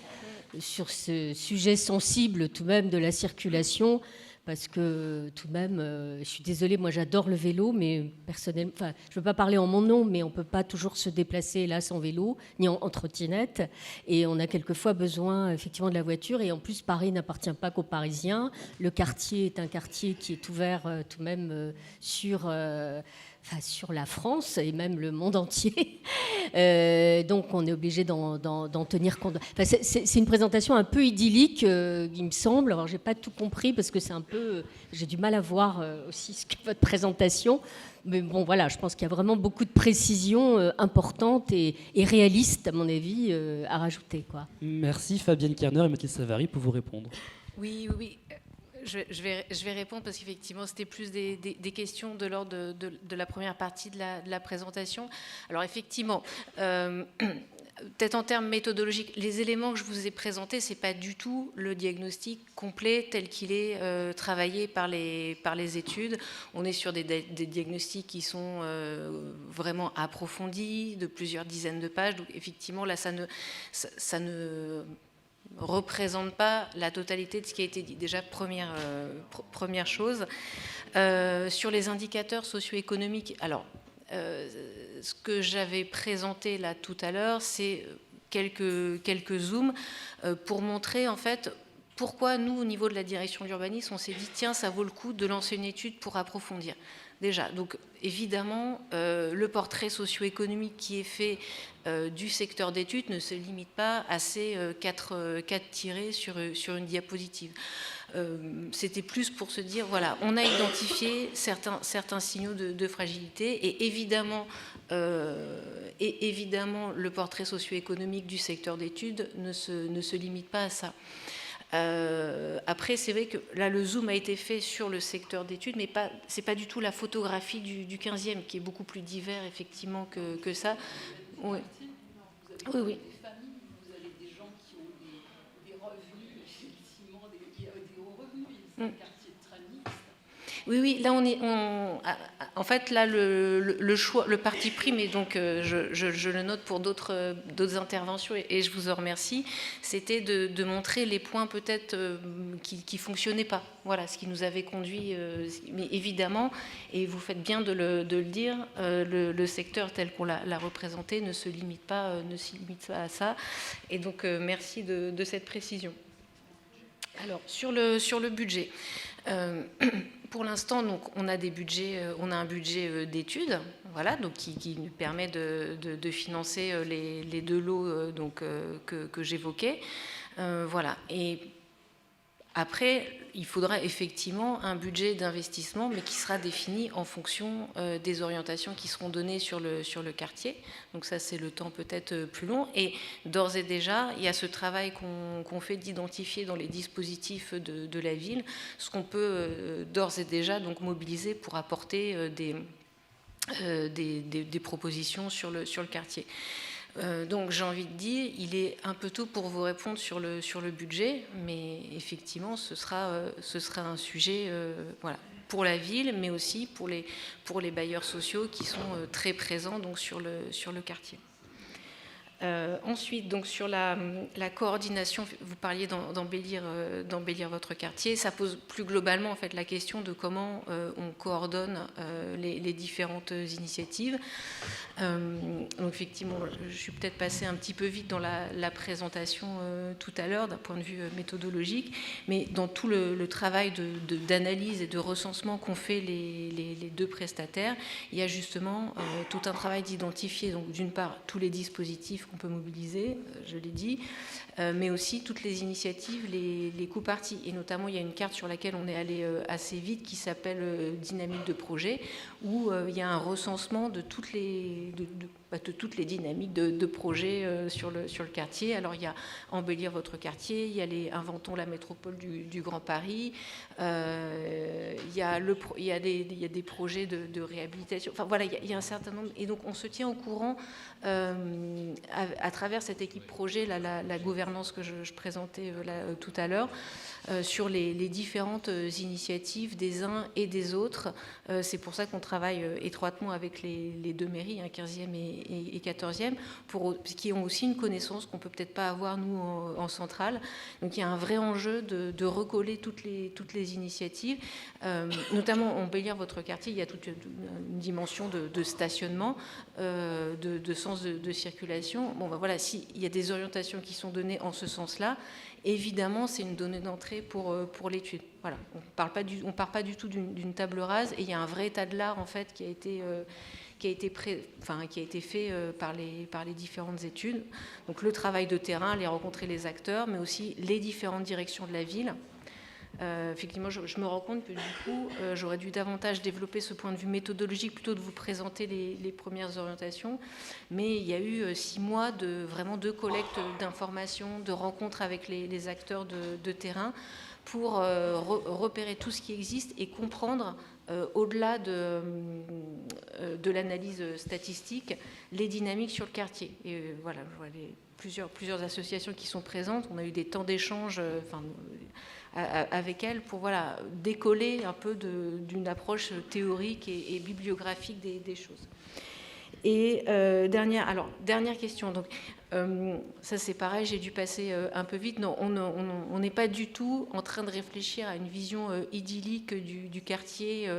sur ce sujet sensible tout de même de la circulation. Parce que tout de même, je suis désolée, moi j'adore le vélo, mais personnellement, enfin, je ne veux pas parler en mon nom, mais on ne peut pas toujours se déplacer hélas en vélo, ni en trottinette. Et on a quelquefois besoin effectivement de la voiture. Et en plus, Paris n'appartient pas qu'aux Parisiens. Le quartier est un quartier qui est ouvert tout de même sur la France et même le monde entier. Donc on est obligé d'en tenir compte. Enfin, c'est une présentation un peu idyllique, il me semble. Alors j'ai pas tout compris parce que c'est un peu... j'ai du mal à voir aussi ce qu'est votre présentation. Mais bon, voilà, je pense qu'il y a vraiment beaucoup de précisions importantes et réalistes, à mon avis, à rajouter, quoi. Merci Fabienne Kerner et Mathilde Savary pour vous répondre. Oui. Je vais répondre parce qu'effectivement, c'était plus des questions de l'ordre de la première partie de la présentation. Alors effectivement, peut-être en termes méthodologiques, les éléments que je vous ai présentés, ce n'est pas du tout le diagnostic complet tel qu'il est travaillé par les études. On est sur des diagnostics qui sont vraiment approfondis, de plusieurs dizaines de pages. Donc effectivement, là, ça ne représente pas la totalité de ce qui a été dit. Déjà, première chose. Sur les indicateurs socio-économiques, alors, ce que j'avais présenté là tout à l'heure, c'est quelques zooms pour montrer en fait pourquoi nous, au niveau de la direction de l'urbanisme, on s'est dit tiens, ça vaut le coup de lancer une étude pour approfondir. Déjà, donc évidemment, le portrait socio-économique qui est fait du secteur d'études ne se limite pas à ces 4 tirés sur une diapositive. C'était plus pour se dire, voilà, on a identifié certains signaux de fragilité et évidemment, le portrait socio-économique du secteur d'études ne se limite pas à ça. Après, c'est vrai que là, le zoom a été fait sur le secteur d'études, mais ce n'est pas du tout la photographie du 15e, qui est beaucoup plus divers, effectivement, que ça. Oui. Oui. Vous avez des gens qui ont des revenus, effectivement, des hauts revenus, c'est un quartier très mixte. Oui, là en fait là le choix, le parti pris, mais donc je le note pour d'autres interventions et je vous en remercie. C'était de montrer les points peut-être qui fonctionnaient pas. Voilà, ce qui nous avait conduit. Mais évidemment, et vous faites bien de le dire, le secteur tel qu'on l'a représenté ne se limite pas à ça. Et donc merci de cette précision. Alors sur le budget. Pour l'instant, donc, on a un budget d'études, voilà, donc qui nous permet de financer les deux lots que j'évoquais, voilà. Et après, il faudra effectivement un budget d'investissement, mais qui sera défini en fonction des orientations qui seront données sur le quartier. Donc ça, c'est le temps peut-être plus long. Et d'ores et déjà, il y a ce travail qu'on fait d'identifier dans les dispositifs de la ville, ce qu'on peut d'ores et déjà donc mobiliser pour apporter des propositions sur le quartier. Donc j'ai envie de dire, il est un peu tôt pour vous répondre sur le budget, mais effectivement ce sera un sujet voilà, pour la ville, mais aussi pour les bailleurs sociaux qui sont très présents donc, sur le quartier. Ensuite, donc, sur la coordination, vous parliez d'embellir votre quartier. Ça pose plus globalement en fait, la question de comment on coordonne les différentes initiatives. Donc, effectivement, je suis peut-être passée un petit peu vite dans la présentation tout à l'heure d'un point de vue méthodologique, mais dans tout le travail d'analyse et de recensement qu'ont fait les deux prestataires, il y a justement tout un travail d'identifier, donc d'une part, tous les dispositifs qu'on peut mobiliser, je l'ai dit, mais aussi toutes les initiatives, les coûts-parties. Et notamment, il y a une carte sur laquelle on est allé assez vite qui s'appelle Dynamique de projet, où il y a un recensement de toutes les dynamiques de projets sur le quartier. Alors, il y a Embellir votre quartier, il y a les Inventons la métropole du Grand Paris, il y a des projets de réhabilitation. Enfin, voilà, il y a un certain nombre. Et donc, on se tient au courant à travers cette équipe projet, la gouvernance que je présentais tout à l'heure, sur les différentes initiatives des uns et des autres. C'est pour ça qu'on travaille étroitement avec les deux mairies, 15e et 14e, qui ont aussi une connaissance qu'on ne peut peut-être pas avoir, nous, en centrale. Donc il y a un vrai enjeu de recoller toutes les initiatives, notamment Embellir votre quartier. Il y a toute une dimension de stationnement, de sens de circulation. Bon, ben voilà, s'il y a des orientations qui sont données en ce sens-là, évidemment, c'est une donnée d'entrée pour l'étude. Voilà, on ne part pas du tout d'une table rase, et il y a un vrai état de l'art en fait qui a été fait par les différentes études. Donc le travail de terrain, les rencontrer les acteurs, mais aussi les différentes directions de la ville. Effectivement, je me rends compte que du coup, j'aurais dû davantage développer ce point de vue méthodologique plutôt de vous présenter les premières orientations. Mais il y a eu 6 mois de collecte d'informations, de rencontres avec les acteurs de terrain pour repérer tout ce qui existe et comprendre, au-delà de l'analyse statistique, les dynamiques sur le quartier. Et voilà, je vois plusieurs associations qui sont présentes. On a eu des temps d'échange avec elles pour décoller un peu d'une approche théorique et bibliographique des choses. Et dernière question. Donc, ça c'est pareil, j'ai dû passer un peu vite. Non, on n'est pas du tout en train de réfléchir à une vision idyllique du quartier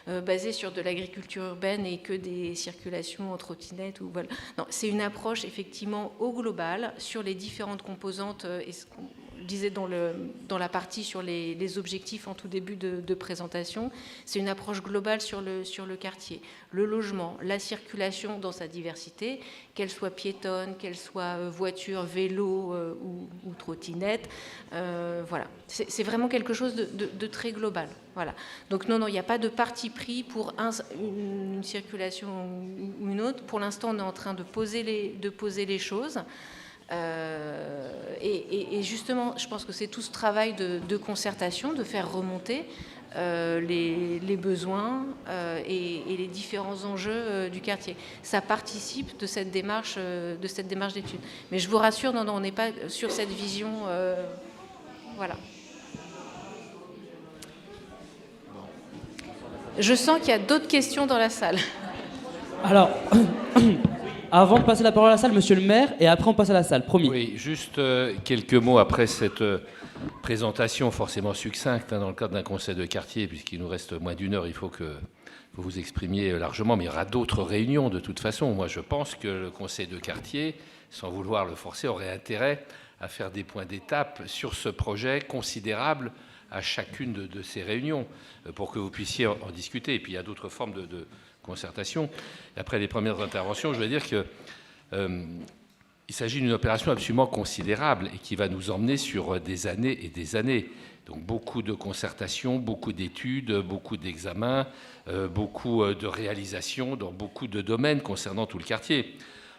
basée sur de l'agriculture urbaine et que des circulations en trottinette. Voilà. Non, c'est une approche effectivement au global sur les différentes composantes. Et ce qu'on disait dans la partie sur les objectifs en tout début de présentation, c'est une approche globale sur le quartier. Le logement, la circulation dans sa diversité, qu'elle soit piétonne, qu'elle soit voiture, vélo ou trottinette. Voilà. C'est vraiment quelque chose de très global. Voilà. Donc non, il n'y a pas de parti pris pour une circulation ou une autre. Pour l'instant, on est en train de poser les choses. Et justement, je pense que c'est tout ce travail de concertation, de faire remonter les besoins et les différents enjeux du quartier. Ça participe de cette démarche d'étude. Mais je vous rassure, non, on n'est pas sur cette vision. Voilà. Je sens qu'il y a d'autres questions dans la salle. Alors, avant de passer la parole à la salle, monsieur le maire, et après on passe à la salle, promis. Oui, juste quelques mots après cette présentation forcément succincte dans le cadre d'un conseil de quartier, puisqu'il nous reste moins d'une heure, il faut que vous vous exprimiez largement, mais il y aura d'autres réunions de toute façon. Moi, je pense que le conseil de quartier, sans vouloir le forcer, aurait intérêt à faire des points d'étape sur ce projet considérable à chacune de ces réunions, pour que vous puissiez en discuter. Et puis, il y a d'autres formes de concertation. Et après les premières interventions, je veux dire que il s'agit d'une opération absolument considérable et qui va nous emmener sur des années et des années. Donc beaucoup de concertations, beaucoup d'études, beaucoup d'examens, beaucoup de réalisations dans beaucoup de domaines concernant tout le quartier.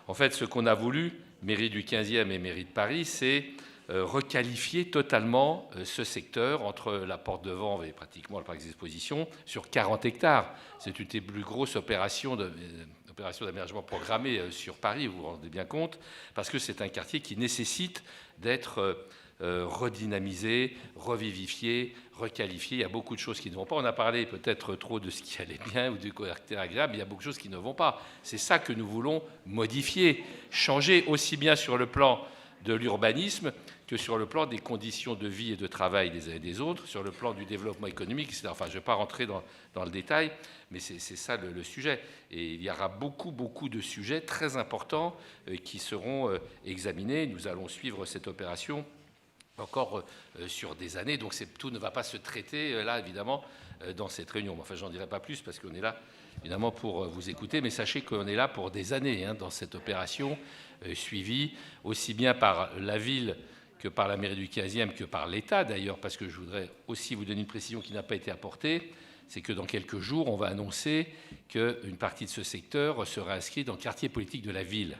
En fait, ce qu'on a voulu, mairie du 15e et mairie de Paris, c'est requalifier totalement ce secteur entre la Porte de Vanves et pratiquement le parc des expositions sur 40 hectares. C'est une des plus grosses opérations d'aménagement programmée sur Paris, vous vous rendez bien compte, parce que c'est un quartier qui nécessite d'être redynamisé, revivifié, requalifié. Il y a beaucoup de choses qui ne vont pas. On a parlé peut-être trop de ce qui allait bien ou du caractère agréable, mais il y a beaucoup de choses qui ne vont pas. C'est ça que nous voulons modifier, changer aussi bien sur le plan de l'urbanisme que sur le plan des conditions de vie et de travail des uns et des autres, sur le plan du développement économique, etc. Enfin, je ne vais pas rentrer dans le détail, mais c'est ça le sujet. Et il y aura beaucoup de sujets très importants qui seront examinés. Nous allons suivre cette opération encore sur des années, donc tout ne va pas se traiter là, évidemment, dans cette réunion. Enfin, j'en dirai pas plus parce qu'on est là, évidemment, pour vous écouter, mais sachez qu'on est là pour des années dans cette opération, suivie aussi bien par la ville que par la mairie du 15e, que par l'État d'ailleurs, parce que je voudrais aussi vous donner une précision qui n'a pas été apportée, c'est que dans quelques jours, on va annoncer qu'une partie de ce secteur sera inscrite dans le quartier politique de la ville,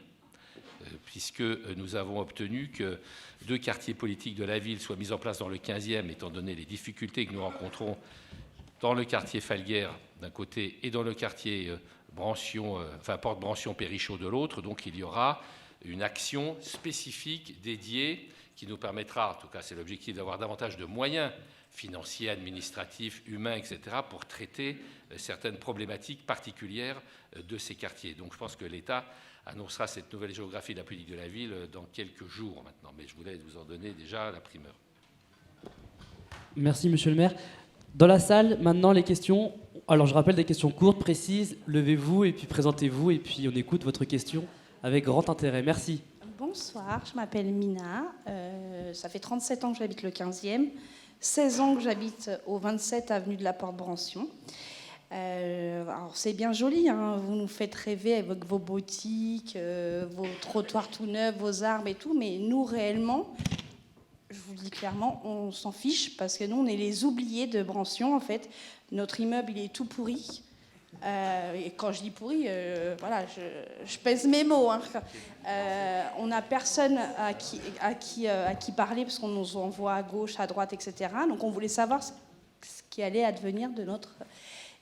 puisque nous avons obtenu que 2 quartiers politiques de la ville soient mis en place dans le 15e, étant donné les difficultés que nous rencontrons dans le quartier Falguière d'un côté et dans le quartier Porte-Brancion-Périchaud de l'autre. Donc il y aura une action spécifique dédiée qui nous permettra, en tout cas c'est l'objectif, d'avoir davantage de moyens financiers, administratifs, humains, etc., pour traiter certaines problématiques particulières de ces quartiers. Donc je pense que l'État annoncera cette nouvelle géographie de la politique de la ville dans quelques jours maintenant, mais je voulais vous en donner déjà la primeur. Merci, monsieur le maire. Dans la salle, maintenant, les questions. Alors, je rappelle des questions courtes, précises. Levez-vous et puis présentez-vous et puis on écoute votre question avec grand intérêt. Merci. Bonsoir, je m'appelle Mina. Ça fait 37 ans que j'habite le 15e, 16 ans que j'habite au 27 avenue de la Porte-Brancion. Alors c'est bien joli, hein, vous nous faites rêver avec vos boutiques, vos trottoirs tout neufs, vos arbres et tout, mais nous réellement, je vous le dis clairement, on s'en fiche parce que nous on est les oubliés de Brancion en fait. Notre immeuble il est tout pourri. Et quand je dis pourri, voilà, je pèse mes mots. Hein. On n'a personne à qui parler parce qu'on nous envoie à gauche, à droite, etc. Donc on voulait savoir ce qui allait advenir de notre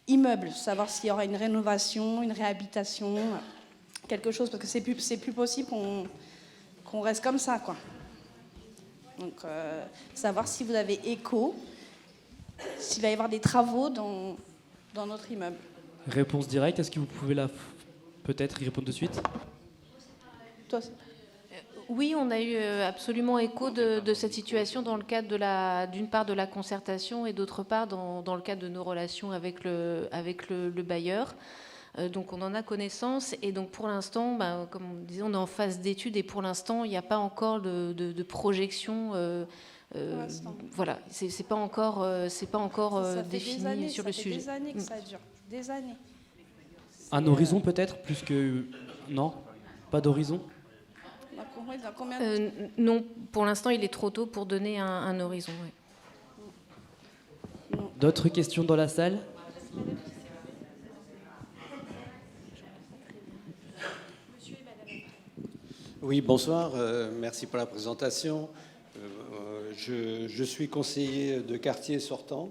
immeuble, savoir s'il y aura une rénovation, une réhabilitation, quelque chose, parce que c'est plus possible qu'on reste comme ça, quoi. Donc savoir si vous avez écho, s'il va y avoir des travaux dans notre immeuble. Réponse directe, est-ce que vous pouvez peut-être y répondre de suite? Toi, oui, on a eu absolument écho de cette situation dans le cadre d'une part de la concertation et d'autre part dans le cadre de nos relations avec le bailleur. Donc on en a connaissance et donc pour l'instant, comme on disait, on est en phase d'étude et pour l'instant il n'y a pas encore de projection. Voilà, c'est pas encore défini sur le sujet. Ça fait des années que ça dure, des années. Un horizon peut-être plus que non, pas d'horizon. Non, pour l'instant il est trop tôt pour donner un horizon. Oui. D'autres questions dans la salle? Oui, bonsoir. Merci pour la présentation. Je suis conseiller de quartier sortant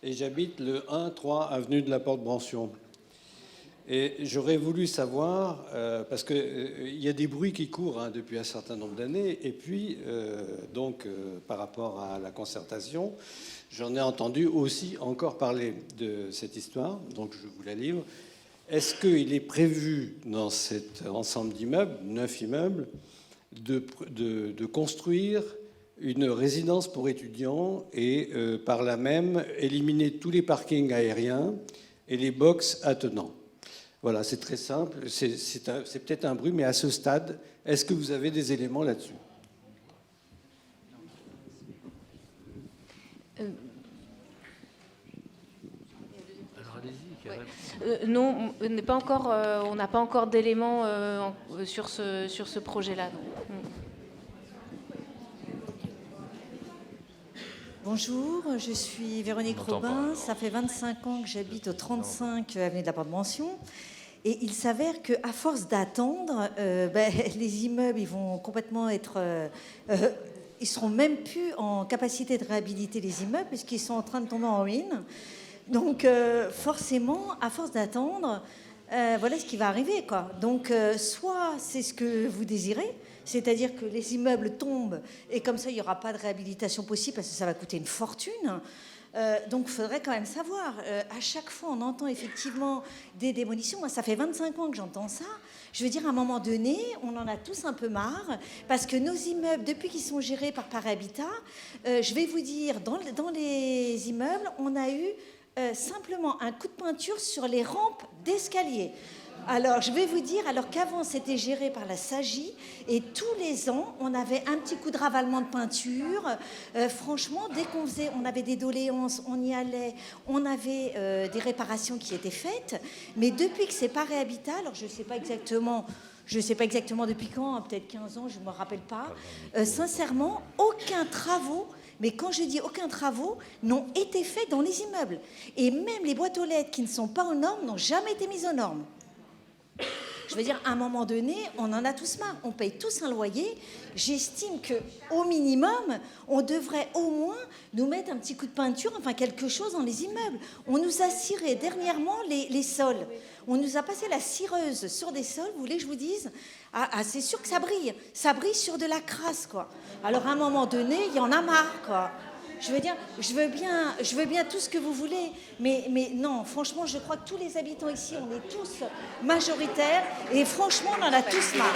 et j'habite le 1-3 avenue de la Porte-Brancion. Et j'aurais voulu savoir, parce qu'il y a des bruits qui courent depuis un certain nombre d'années, et puis, par rapport à la concertation, j'en ai entendu aussi encore parler de cette histoire, donc je vous la livre. Est-ce qu'il est prévu dans cet ensemble d'immeubles, 9 immeubles, de construire une résidence pour étudiants et par là même éliminer tous les parkings aériens et les box attenants? Voilà, c'est très simple, c'est peut-être un bruit, mais à ce stade, est-ce que vous avez des éléments là-dessus? Non, on n'a pas encore d'éléments sur ce projet-là. Bonjour, je suis Véronique Robin. Ça fait 25 ans que j'habite au 35 avenue de la Porte-Mansion. Et il s'avère qu'à force d'attendre, les immeubles ils vont complètement être... ils seront même plus en capacité de réhabiliter les immeubles puisqu'ils sont en train de tomber en ruine. Donc forcément, à force d'attendre, voilà ce qui va arriver, quoi. Donc soit c'est ce que vous désirez, c'est-à-dire que les immeubles tombent et comme ça il n'y aura pas de réhabilitation possible parce que ça va coûter une fortune. Donc il faudrait quand même savoir. À chaque fois on entend effectivement des démolitions. Moi ça fait 25 ans que j'entends ça. Je veux dire, à un moment donné, on en a tous un peu marre parce que nos immeubles, depuis qu'ils sont gérés par Paris Habitat, je vais vous dire, dans les immeubles, on a eu simplement un coup de peinture sur les rampes d'escalier. Alors, je vais vous dire, alors qu'avant, c'était géré par la SAGI, et tous les ans, on avait un petit coup de ravalement de peinture. Franchement, dès on avait des doléances, on y allait, on avait des réparations qui étaient faites. Mais depuis que c'est Paris Habitat, alors je ne sais pas exactement depuis quand, peut-être 15 ans, je ne me rappelle pas. Sincèrement, aucun travaux. Mais quand je dis aucun travaux, n'ont été faits dans les immeubles. Et même les boîtes aux lettres qui ne sont pas aux normes n'ont jamais été mises aux normes. Je veux dire, à un moment donné, on en a tous marre. On paye tous un loyer. J'estime qu'au minimum, on devrait au moins nous mettre un petit coup de peinture, enfin quelque chose dans les immeubles. On nous a ciré dernièrement les sols. On nous a passé la cireuse sur des sols. Vous voulez que je vous dise? C'est sûr que ça brille. Ça brille sur de la crasse, quoi. Alors, à un moment donné, il y en a marre, quoi. Je veux dire, je veux bien tout ce que vous voulez, mais non, franchement, je crois que tous les habitants ici, on est tous majoritaires, et franchement, on en a tous marre.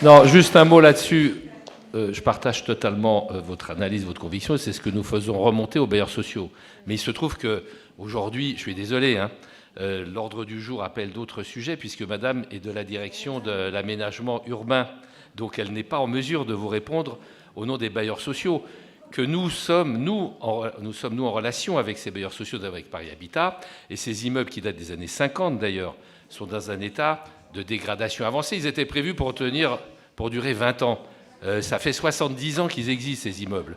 Non, juste un mot là-dessus. Je partage totalement votre analyse, votre conviction, et c'est ce que nous faisons remonter aux bailleurs sociaux. Mais il se trouve qu'aujourd'hui, je suis désolé, l'ordre du jour appelle d'autres sujets, puisque madame est de la direction de l'aménagement urbain. Donc elle n'est pas en mesure de vous répondre au nom des bailleurs sociaux. Que nous sommes en relation avec ces bailleurs sociaux, avec Paris Habitat, et ces immeubles qui datent des années 50 d'ailleurs, sont dans un état de dégradation avancée. Ils étaient prévus pour durer 20 ans. Ça fait 70 ans qu'ils existent, ces immeubles.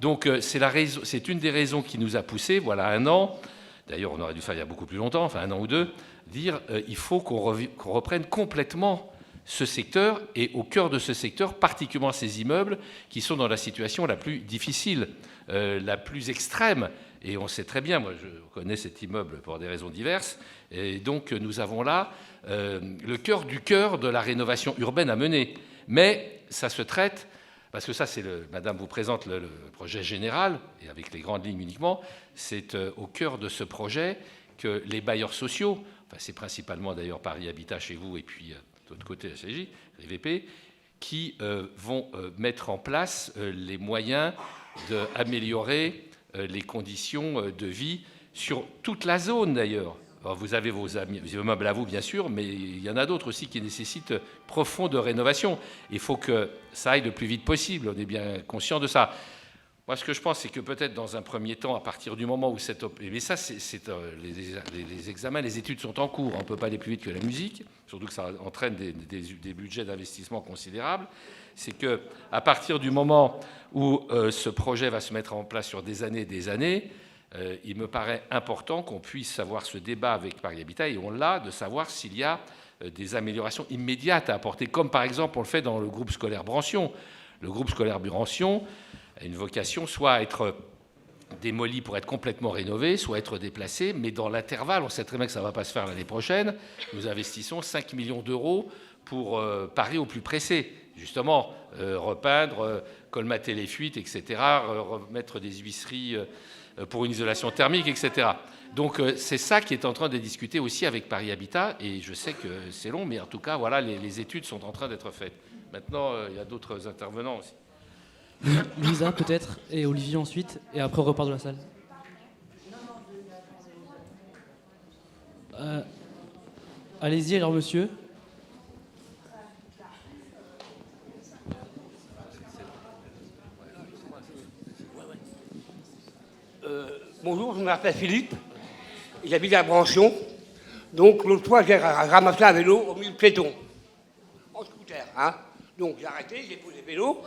Donc c'est une des raisons qui nous a poussés, voilà 1 an, d'ailleurs on aurait dû faire il y a beaucoup plus longtemps, enfin 1 an ou 2, dire il faut qu'on reprenne complètement ce secteur, et au cœur de ce secteur, particulièrement ces immeubles qui sont dans la situation la plus difficile, la plus extrême. Et on sait très bien, moi je connais cet immeuble pour des raisons diverses, et donc nous avons là le cœur du cœur de la rénovation urbaine à mener. Mais ça se traite, parce que ça c'est madame vous présente le projet général, et avec les grandes lignes uniquement, c'est au cœur de ce projet que les bailleurs sociaux, enfin c'est principalement d'ailleurs Paris Habitat chez vous, et puis de l'autre côté la CJ, les VP, qui vont mettre en place les moyens d'améliorer les conditions de vie sur toute la zone d'ailleurs. Alors, vous avez vos immeubles à vous, bien sûr, mais il y en a d'autres aussi qui nécessitent profonde rénovation. Il faut que ça aille le plus vite possible, on est bien conscient de ça. Moi, ce que je pense, c'est que peut-être dans un premier temps, à partir du moment où mais ça, les examens, les études sont en cours, on ne peut pas aller plus vite que la musique, surtout que ça entraîne des budgets d'investissement considérables, c'est qu'à partir du moment où ce projet va se mettre en place sur des années, il me paraît important qu'on puisse avoir ce débat avec Paris Habitat, et on l'a, de savoir s'il y a des améliorations immédiates à apporter, comme par exemple on le fait dans le groupe scolaire Brancion. Le groupe scolaire Brancion a une vocation soit à être démolis pour être complètement rénovés, soit être déplacés, mais dans l'intervalle, on sait très bien que ça ne va pas se faire l'année prochaine, nous investissons 5 millions d'euros pour Paris au plus pressé. Justement, repeindre, colmater les fuites, etc., remettre des huisseries pour une isolation thermique, etc. Donc c'est ça qui est en train de discuter aussi avec Paris Habitat, et je sais que c'est long, mais en tout cas, voilà, les études sont en train d'être faites. Maintenant, il y a d'autres intervenants aussi. Lisa peut-être, et Olivier ensuite, et après on repart de la salle. Allez-y alors monsieur. Bonjour, je m'appelle Philippe, j'habite à Brancion. Donc l'autre fois, j'ai ramassé un vélo au milieu de piétons, en scooter. Hein. Donc j'ai arrêté, j'ai posé le vélo.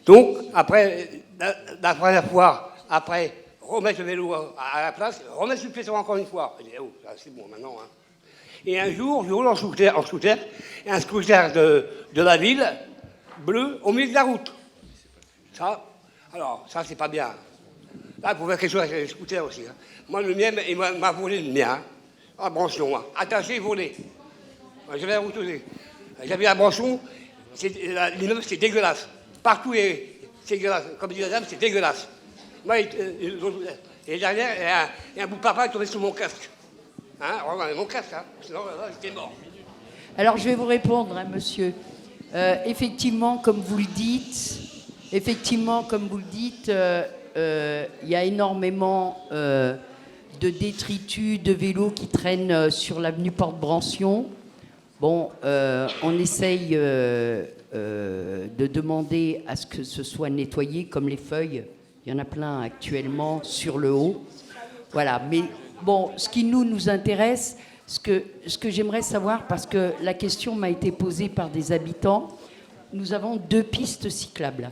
Donc après, la première fois, après, remettre le vélo à la place, remettre le piéton encore une fois. Je dis, oh, c'est bon maintenant. Hein. Et un jour, je roule en scooter, et un scooter de la ville, bleu, au milieu de la route. Ça, alors, ça, c'est pas bien. Là, il faut faire quelque chose avec les scooters aussi. Hein. Moi, le mien, il m'a volé le mien. Hein. À Brancion, hein. Attaché, volé. Je vais retourner. J'avais à Brancion, l'immeuble, c'est dégueulasse. Partout, c'est dégueulasse. Comme dit la dame, c'est dégueulasse. Moi, et derrière, il y a un bout de papa qui est tombé sur mon casque. Hein, mon casque, hein. Sinon, là, j'étais mort. Alors, je vais vous répondre, hein, monsieur. Effectivement, comme vous le dites, il y a énormément de détritus, de vélos qui traînent sur l'avenue Porte-Brancion. Bon, on essaye de demander à ce que ce soit nettoyé, comme les feuilles. Il y en a plein actuellement sur le haut. Voilà, mais bon, ce qui nous intéresse, ce que j'aimerais savoir, parce que la question m'a été posée par des habitants, nous avons 2 pistes cyclables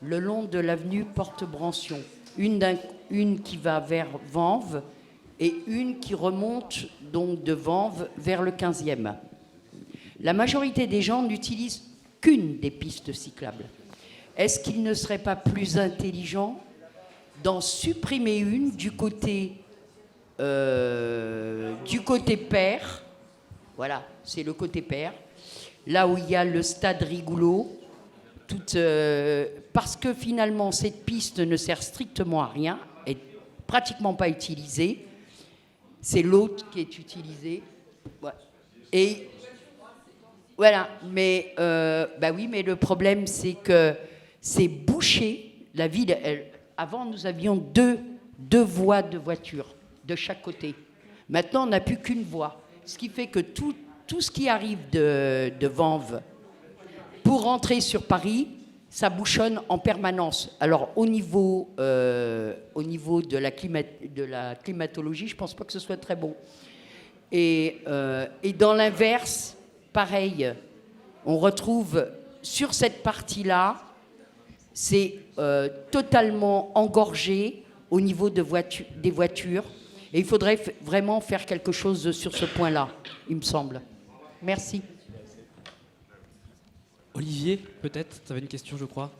le long de l'avenue Porte-Brancion. Une qui va vers Vanves et une qui remonte donc de Vanves vers le 15e. La majorité des gens n'utilisent qu'une des pistes cyclables. Est-ce qu'il ne serait pas plus intelligent d'en supprimer une du côté Père, voilà, c'est le côté Père, là où il y a le stade Rigoulot, parce que finalement cette piste ne sert strictement à rien, est pratiquement pas utilisée, c'est l'autre qui est utilisée, ouais. Et voilà, mais oui, mais le problème c'est que c'est bouché. La ville, avant nous avions deux voies de voiture de chaque côté. Maintenant, on n'a plus qu'une voie, ce qui fait que tout ce qui arrive de Vanves pour rentrer sur Paris, ça bouchonne en permanence. Alors, au niveau de la climatologie, je ne pense pas que ce soit très bon. Et dans l'inverse, pareil, on retrouve sur cette partie-là, c'est totalement engorgé au niveau des voitures. Et il faudrait vraiment faire quelque chose sur ce point-là, il me semble. Merci. Olivier, peut-être, tu avais une question, je crois.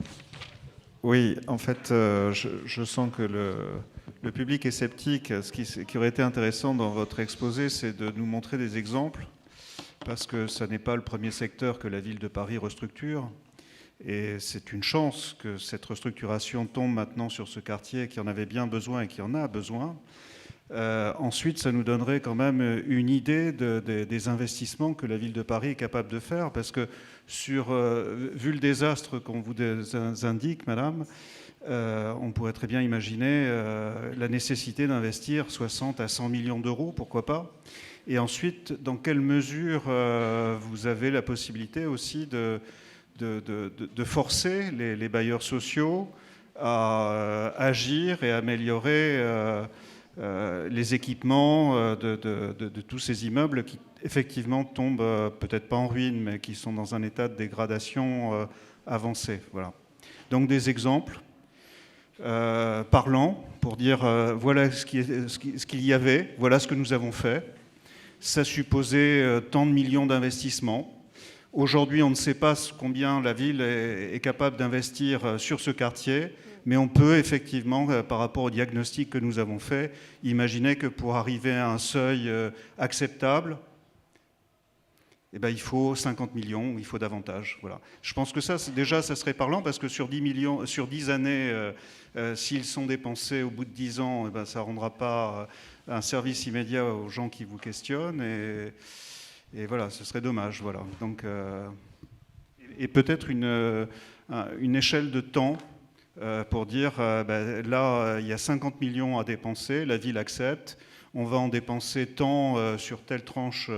Oui, en fait, je sens que le public est sceptique. Ce qui aurait été intéressant dans votre exposé, c'est de nous montrer des exemples, parce que ce n'est pas le premier secteur que la ville de Paris restructure. Et c'est une chance que cette restructuration tombe maintenant sur ce quartier qui en avait bien besoin et qui en a besoin. Ensuite, ça nous donnerait quand même une idée des investissements que la ville de Paris est capable de faire, parce que vu le désastre qu'on vous indique, madame, on pourrait très bien imaginer la nécessité d'investir 60 à 100 millions d'euros, pourquoi pas. Et ensuite, dans quelle mesure vous avez la possibilité aussi de forcer les bailleurs sociaux à agir et améliorer les équipements de tous ces immeubles qui effectivement tombent peut-être pas en ruine, mais qui sont dans un état de dégradation avancé. Voilà. Donc des exemples parlants pour dire voilà ce qu'il y avait, voilà ce que nous avons fait. Ça supposait tant de millions d'investissements. Aujourd'hui, on ne sait pas combien la ville est capable d'investir sur ce quartier, mais on peut effectivement, par rapport au diagnostic que nous avons fait, imaginer que pour arriver à un seuil acceptable, eh ben, il faut 50 millions, il faut davantage. Voilà. Je pense que ça, déjà, ça serait parlant, parce que sur 10 années, s'ils sont dépensés au bout de 10 ans, eh ben, ça ne rendra pas un service immédiat aux gens qui vous questionnent. Et voilà, ce serait dommage. Voilà. Donc, et peut-être une échelle de temps pour dire, là, il y a 50 millions à dépenser, la ville accepte, on va en dépenser tant sur telle tranche,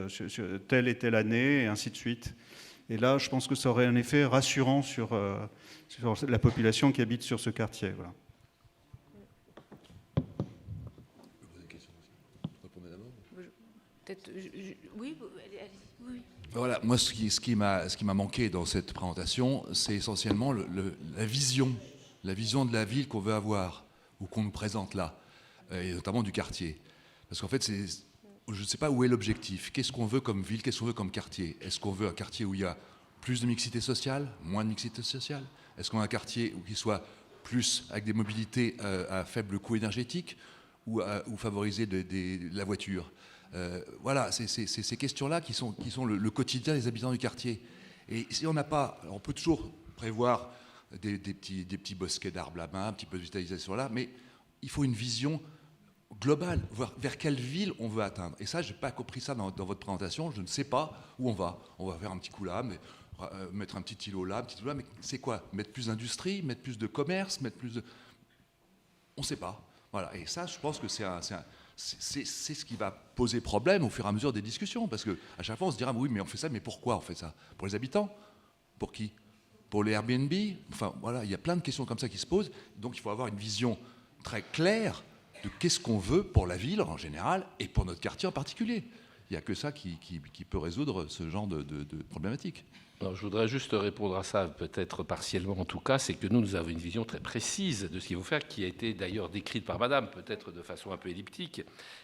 sur telle et telle année, et ainsi de suite. Et là, je pense que ça aurait un effet rassurant sur la population qui habite sur ce quartier. Voilà. Oui, oui. Voilà, moi, ce qui m'a manqué dans cette présentation, c'est essentiellement la vision de la ville qu'on veut avoir, ou qu'on nous présente là, et notamment du quartier. Parce qu'en fait, je ne sais pas où est l'objectif. Qu'est-ce qu'on veut comme ville, qu'est-ce qu'on veut comme quartier? Est-ce qu'on veut un quartier où il y a plus de mixité sociale, moins de mixité sociale? Est-ce qu'on a un quartier qui soit plus avec des mobilités à faible coût énergétique, ou favoriser la voiture? Voilà, c'est ces questions-là qui sont le quotidien des habitants du quartier. Et si on n'a pas... On peut toujours prévoir des petits bosquets d'arbres là-bas, un petit peu de vitalisation là, mais il faut une vision globale, voir vers quelle ville on veut atteindre. Et ça, je n'ai pas compris ça dans votre présentation, je ne sais pas où on va. On va faire un petit coup là, mais mettre un petit îlot là, mais c'est quoi? Mettre plus d'industrie, mettre plus de commerce, mettre plus de... On ne sait pas. Voilà. Et ça, je pense que c'est ce qui va poser problème au fur et à mesure des discussions, parce qu'à chaque fois on se dira oui, mais on fait ça, mais pourquoi on fait ça? Pour les habitants? Pour qui? Pour les Airbnb? Enfin voilà, il y a plein de questions comme ça qui se posent, donc il faut avoir une vision très claire de qu'est-ce qu'on veut pour la ville en général et pour notre quartier en particulier. Il n'y a que ça qui peut résoudre ce genre de problématique. Alors, je voudrais juste répondre à ça, peut-être partiellement en tout cas, c'est que nous avons une vision très précise de ce qu'il faut faire, qui a été d'ailleurs décrite par Madame, peut-être de façon un peu elliptique.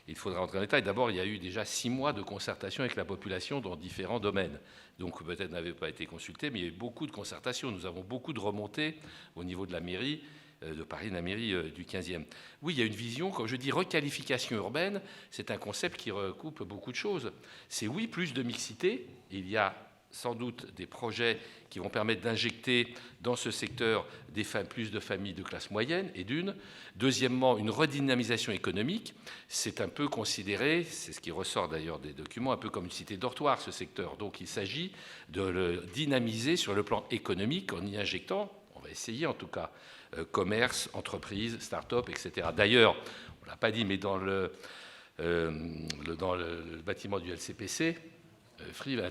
Il faudra rentrer en détail. D'abord, il y a eu déjà 6 mois de concertation avec la population dans différents domaines. Donc peut-être n'avait pas été consulté, mais il y a eu beaucoup de concertations. Nous avons beaucoup de remontées au niveau de la mairie de Paris, la mairie du 15e. Oui, il y a une vision, comme je dis, requalification urbaine, c'est un concept qui recoupe beaucoup de choses. C'est oui, plus de mixité. Il y a sans doute des projets qui vont permettre d'injecter dans ce secteur plus de familles de classe moyenne, et d'une. Deuxièmement, une redynamisation économique. C'est un peu considéré, c'est ce qui ressort d'ailleurs des documents, un peu comme une cité dortoir, ce secteur. Donc il s'agit de le dynamiser sur le plan économique en y injectant, on va essayer en tout cas, commerce, entreprise, start-up, etc. D'ailleurs, on ne l'a pas dit, mais dans le bâtiment du LCPC, Free va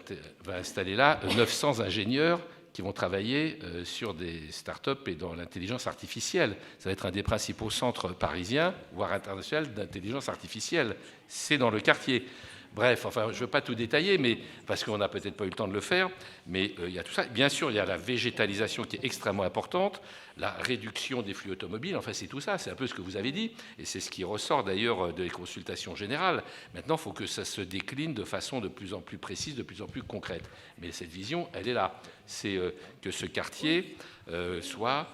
installer là 900 ingénieurs qui vont travailler sur des start-up et dans l'intelligence artificielle. Ça va être un des principaux centres parisiens, voire internationaux, d'intelligence artificielle. C'est dans le quartier. Bref, enfin, je ne veux pas tout détailler, mais, parce qu'on n'a peut-être pas eu le temps de le faire, mais il y a tout ça. Bien sûr, il y a la végétalisation qui est extrêmement importante, la réduction des flux automobiles, enfin, c'est tout ça, c'est un peu ce que vous avez dit, et c'est ce qui ressort d'ailleurs des consultations générales. Maintenant, il faut que ça se décline de façon de plus en plus précise, de plus en plus concrète. Mais cette vision, elle est là. C'est que ce quartier soit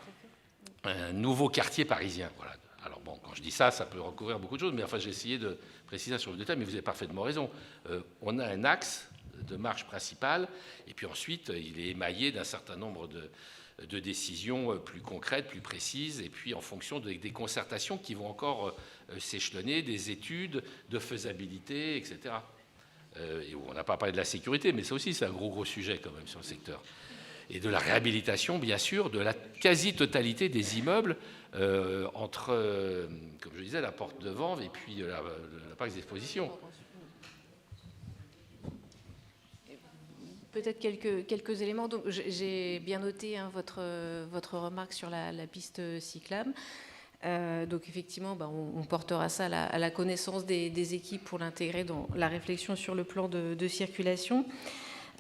un nouveau quartier parisien. Voilà. Alors bon, quand je dis ça, ça peut recouvrir beaucoup de choses, mais enfin, j'ai essayé de préciser sur le détail, mais vous avez parfaitement raison. On a un axe de marche principale, et puis ensuite, il est émaillé d'un certain nombre de décisions plus concrètes, plus précises, et puis en fonction des concertations qui vont encore s'échelonner, des études de faisabilité, etc. Et on n'a pas parlé de la sécurité, mais ça aussi, c'est un gros sujet quand même sur le secteur. Et de la réhabilitation, bien sûr, de la quasi-totalité des immeubles entre, comme je disais, la porte de Vanves et puis la parc d'exposition. Peut-être quelques éléments. Donc, j'ai bien noté votre remarque sur la piste cyclable. Donc effectivement, on portera ça à la connaissance des équipes pour l'intégrer dans la réflexion sur le plan de circulation.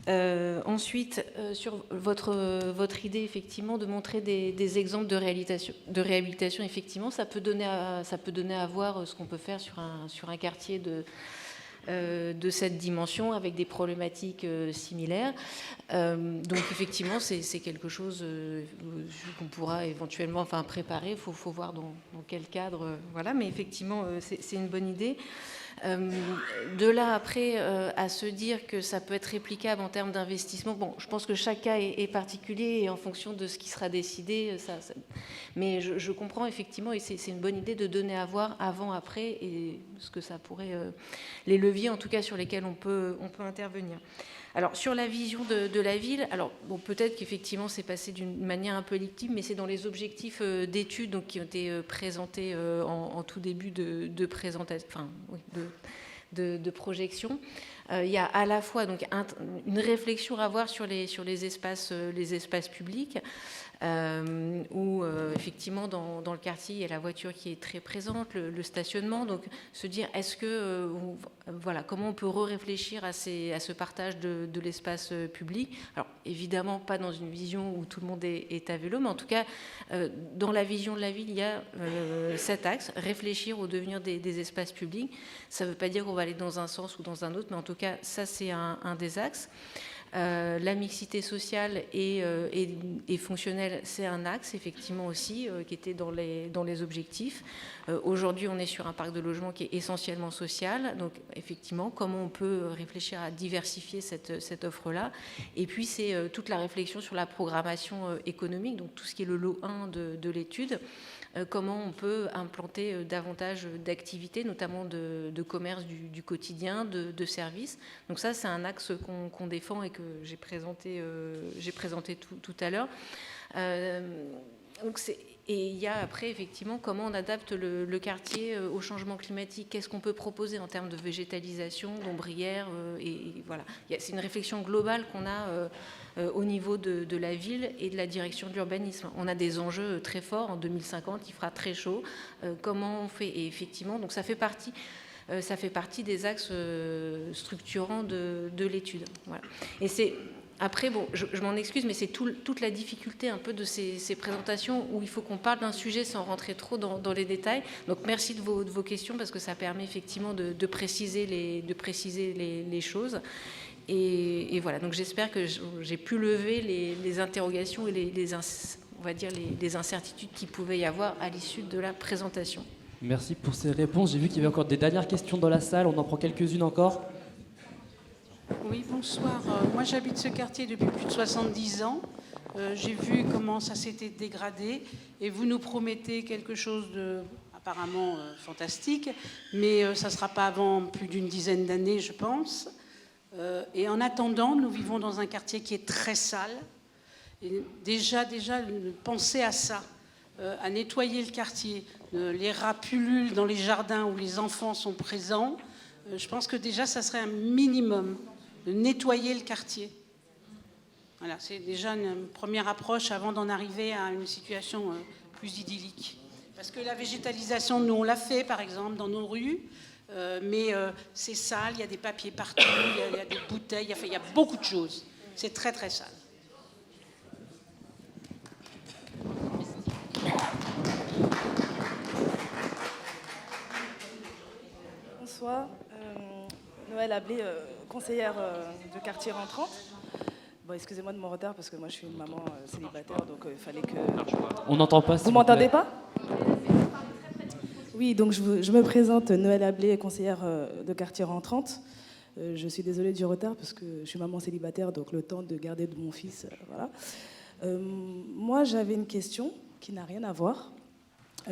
Ensuite, sur votre idée, effectivement, de montrer des exemples de réhabilitation, effectivement, ça peut donner à voir ce qu'on peut faire sur un quartier de cette dimension avec des problématiques similaires. Donc effectivement, c'est quelque chose qu'on pourra éventuellement préparer. Il faut voir dans quel cadre. Voilà, mais effectivement, c'est une bonne idée. De là après à se dire que ça peut être réplicable en termes d'investissement, bon, je pense que chaque cas est particulier et en fonction de ce qui sera décidé, mais je comprends effectivement, et c'est une bonne idée de donner à voir avant, après, et ce que ça pourrait, les leviers en tout cas sur lesquels on peut intervenir. Alors, sur la vision de la ville, alors bon, peut-être qu'effectivement c'est passé d'une manière un peu elliptique, mais c'est dans les objectifs d'études donc, qui ont été présentés en tout début de présentation, enfin, oui, de projection. Il y a à la fois donc, une réflexion à avoir sur les espaces publics, où effectivement dans le quartier il y a la voiture qui est très présente, le stationnement, donc se dire est-ce que voilà, comment on peut réfléchir à ce partage de l'espace public. Alors évidemment pas dans une vision où tout le monde est à vélo, mais en tout cas dans la vision de la ville il y a cet axe, réfléchir au devenir des espaces publics. Ça ne veut pas dire qu'on va aller dans un sens ou dans un autre, mais en tout cas ça c'est un des axes. La mixité sociale et fonctionnelle, c'est un axe effectivement aussi qui était dans les objectifs. Aujourd'hui, on est sur un parc de logement qui est essentiellement social, donc effectivement, comment on peut réfléchir à diversifier cette offre-là. Et puis, c'est toute la réflexion sur la programmation économique, donc tout ce qui est le lot 1 de l'étude. Comment on peut implanter davantage d'activités, notamment de commerce du quotidien, de services. Donc ça, c'est un axe qu'on défend et que j'ai présenté tout à l'heure. Et il y a après, effectivement, comment on adapte le quartier au changement climatique. Qu'est-ce qu'on peut proposer en termes de végétalisation, d'ombrières et voilà. C'est une réflexion globale qu'on a au niveau de la ville et de la direction de l'urbanisme. On a des enjeux très forts. En 2050, il fera très chaud. Comment on fait? Et effectivement, donc ça fait partie des axes structurants de l'étude. Voilà. Et c'est... Après, bon, je m'en excuse, mais c'est toute la difficulté un peu de ces présentations où il faut qu'on parle d'un sujet sans rentrer trop dans les détails. Donc merci de vos questions parce que ça permet effectivement de préciser les choses. Et voilà, donc j'espère que j'ai pu lever les interrogations et on va dire les incertitudes qu'il pouvait y avoir à l'issue de la présentation. Merci pour ces réponses. J'ai vu qu'il y avait encore des dernières questions dans la salle. On en prend quelques-unes encore. Oui, bonsoir. Moi, j'habite ce quartier depuis plus de 70 ans. J'ai vu comment ça s'était dégradé et vous nous promettez quelque chose de apparemment fantastique, mais ça ne sera pas avant plus d'une dizaine d'années, je pense. Et en attendant, nous vivons dans un quartier qui est très sale. Et déjà, pensez à ça, à nettoyer le quartier. Les rats pullulent dans les jardins où les enfants sont présents. Je pense que déjà, ça serait un minimum de nettoyer le quartier. Voilà, c'est déjà une première approche avant d'en arriver à une situation plus idyllique. Parce que la végétalisation, nous, on l'a fait, par exemple, dans nos rues, mais c'est sale, il y a des papiers partout, il y a des bouteilles, il y a beaucoup de choses. C'est très, très sale. Bonsoir. Noël Ablé, conseillère de quartier rentrante. Bon, excusez-moi de mon retard parce que moi je suis une maman célibataire, donc il fallait que... On n'entend pas. Vous m'entendez pas? Oui, donc je me présente, Noël Ablé, conseillère de quartier rentrante. Je suis désolée du retard parce que je suis maman célibataire, donc le temps de garder de mon fils, voilà. Moi j'avais une question qui n'a rien à voir.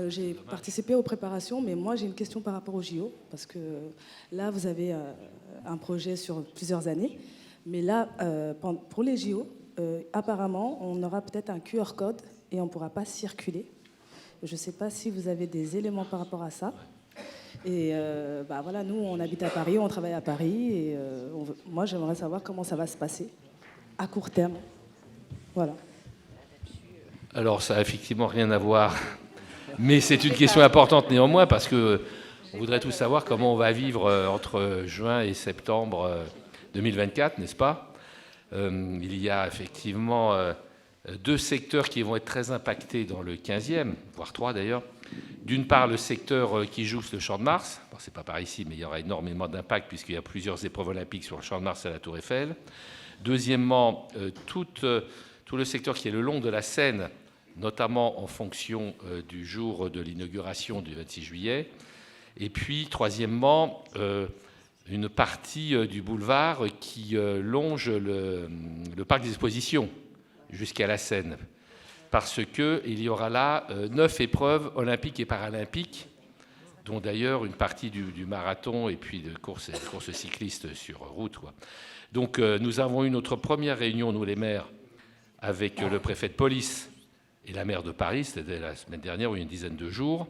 J'ai participé aux préparations, mais moi j'ai une question par rapport aux JO, parce que là vous avez un projet sur plusieurs années, mais là pour les JO, apparemment on aura peut-être un QR code et on ne pourra pas circuler. Je ne sais pas si vous avez des éléments par rapport à ça. Et voilà, nous on habite à Paris, on travaille à Paris, et moi j'aimerais savoir comment ça va se passer à court terme. Voilà. Alors ça n'a effectivement rien à voir. Mais c'est une question importante néanmoins parce qu'on voudrait tous savoir comment on va vivre entre juin et septembre 2024, n'est-ce pas? Il y a effectivement deux secteurs qui vont être très impactés dans le 15e, voire 3 d'ailleurs, D'une part, le secteur qui jouxte le Champ de Mars. Bon, ce n'est pas par ici, mais il y aura énormément d'impact puisqu'il y a plusieurs épreuves olympiques sur le Champ de Mars et à la Tour Eiffel. Deuxièmement, tout le secteur qui est le long de la Seine, notamment en fonction du jour de l'inauguration du 26 juillet. Et puis, troisièmement, une partie du boulevard qui longe le parc des expositions jusqu'à la Seine. Parce qu'il y aura là 9 épreuves olympiques et paralympiques, dont d'ailleurs une partie du marathon et puis de courses cyclistes sur route, quoi. Donc nous avons eu notre première réunion, nous les maires, avec le préfet de police et la maire de Paris, c'était la semaine dernière, ou une dizaine de jours.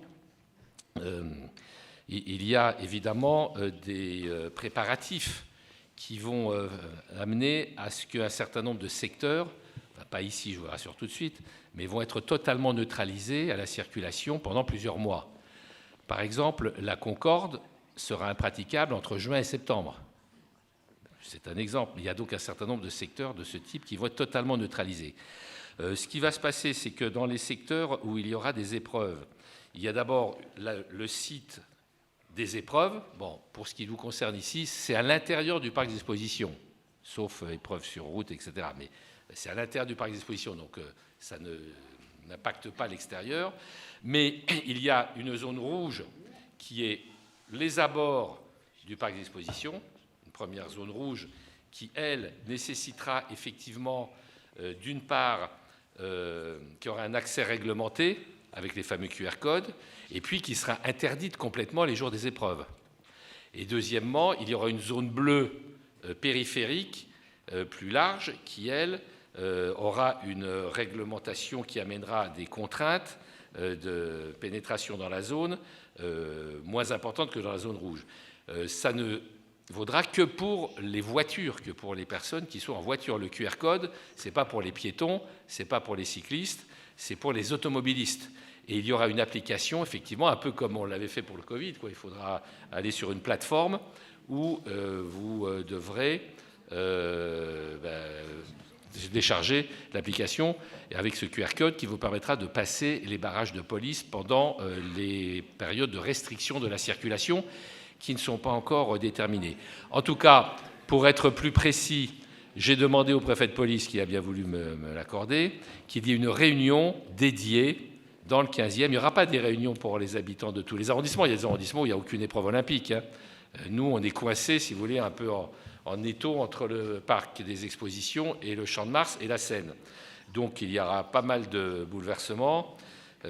Il y a évidemment des préparatifs qui vont amener à ce qu'un certain nombre de secteurs, enfin, pas ici, je vous rassure tout de suite, mais vont être totalement neutralisés à la circulation pendant plusieurs mois. Par exemple, la Concorde sera impraticable entre juin et septembre. C'est un exemple. Il y a donc un certain nombre de secteurs de ce type qui vont être totalement neutralisés. Ce qui va se passer, c'est que dans les secteurs où il y aura des épreuves, il y a d'abord le site des épreuves. Bon, pour ce qui vous concerne ici, c'est à l'intérieur du parc d'exposition, sauf épreuves sur route, etc. Mais c'est à l'intérieur du parc d'exposition, donc ça n'impacte pas l'extérieur. Mais il y a une zone rouge qui est les abords du parc d'exposition, une première zone rouge qui, elle, nécessitera effectivement, d'une part, qui aura un accès réglementé avec les fameux QR codes, et puis qui sera interdite complètement les jours des épreuves. Et deuxièmement, il y aura une zone bleue périphérique plus large qui, elle, aura une réglementation qui amènera des contraintes de pénétration dans la zone moins importantes que dans la zone rouge. Ça ne vaudra que pour les voitures, que pour les personnes qui sont en voiture. Le QR code, ce n'est pas pour les piétons, ce n'est pas pour les cyclistes, c'est pour les automobilistes. Et il y aura une application, effectivement, un peu comme on l'avait fait pour le Covid, quoi. Il faudra aller sur une plateforme où vous devrez décharger l'application avec ce QR code qui vous permettra de passer les barrages de police pendant les périodes de restriction de la circulation qui ne sont pas encore déterminées. En tout cas, pour être plus précis, j'ai demandé au préfet de police, qui a bien voulu me l'accorder, qu'il y ait une réunion dédiée dans le 15e. Il n'y aura pas des réunions pour les habitants de tous les arrondissements. Il y a des arrondissements où il n'y a aucune épreuve olympique, hein. Nous, on est coincés, si vous voulez, un peu en étau entre le parc des expositions et le Champ de Mars et la Seine. Donc il y aura pas mal de bouleversements.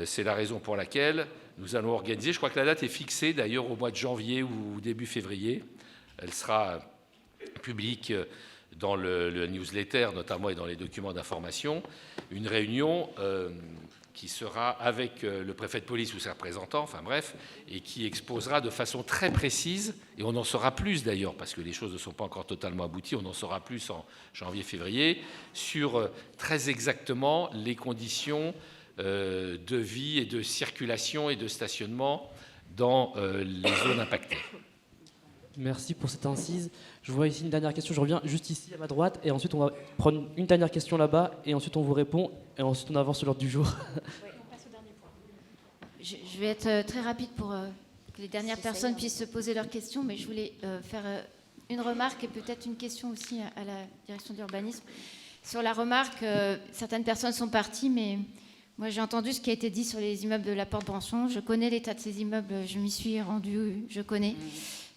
C'est la raison pour laquelle nous allons organiser, je crois que la date est fixée d'ailleurs au mois de janvier ou début février. Elle sera publique dans le newsletter notamment et dans les documents d'information, une réunion qui sera avec le préfet de police ou ses représentants, enfin bref, et qui exposera de façon très précise, et on en saura plus d'ailleurs, parce que les choses ne sont pas encore totalement abouties, on en saura plus en janvier-février, sur très exactement les conditions de vie et de circulation et de stationnement dans les zones impactées. Merci pour cette incise. Je vois ici une dernière question. Je reviens juste ici à ma droite et ensuite on va prendre une dernière question là-bas et ensuite on vous répond et ensuite on avance sur l'ordre du jour. Oui, on passe au dernier point. Je vais être très rapide pour que les dernières personnes puissent se poser leurs questions, mais je voulais faire une remarque et peut-être une question aussi à la direction d'urbanisme. Sur la remarque, certaines personnes sont parties, mais moi j'ai entendu ce qui a été dit sur les immeubles de la Porte-Branson. Je connais l'état de ces immeubles, je m'y suis rendue, je connais.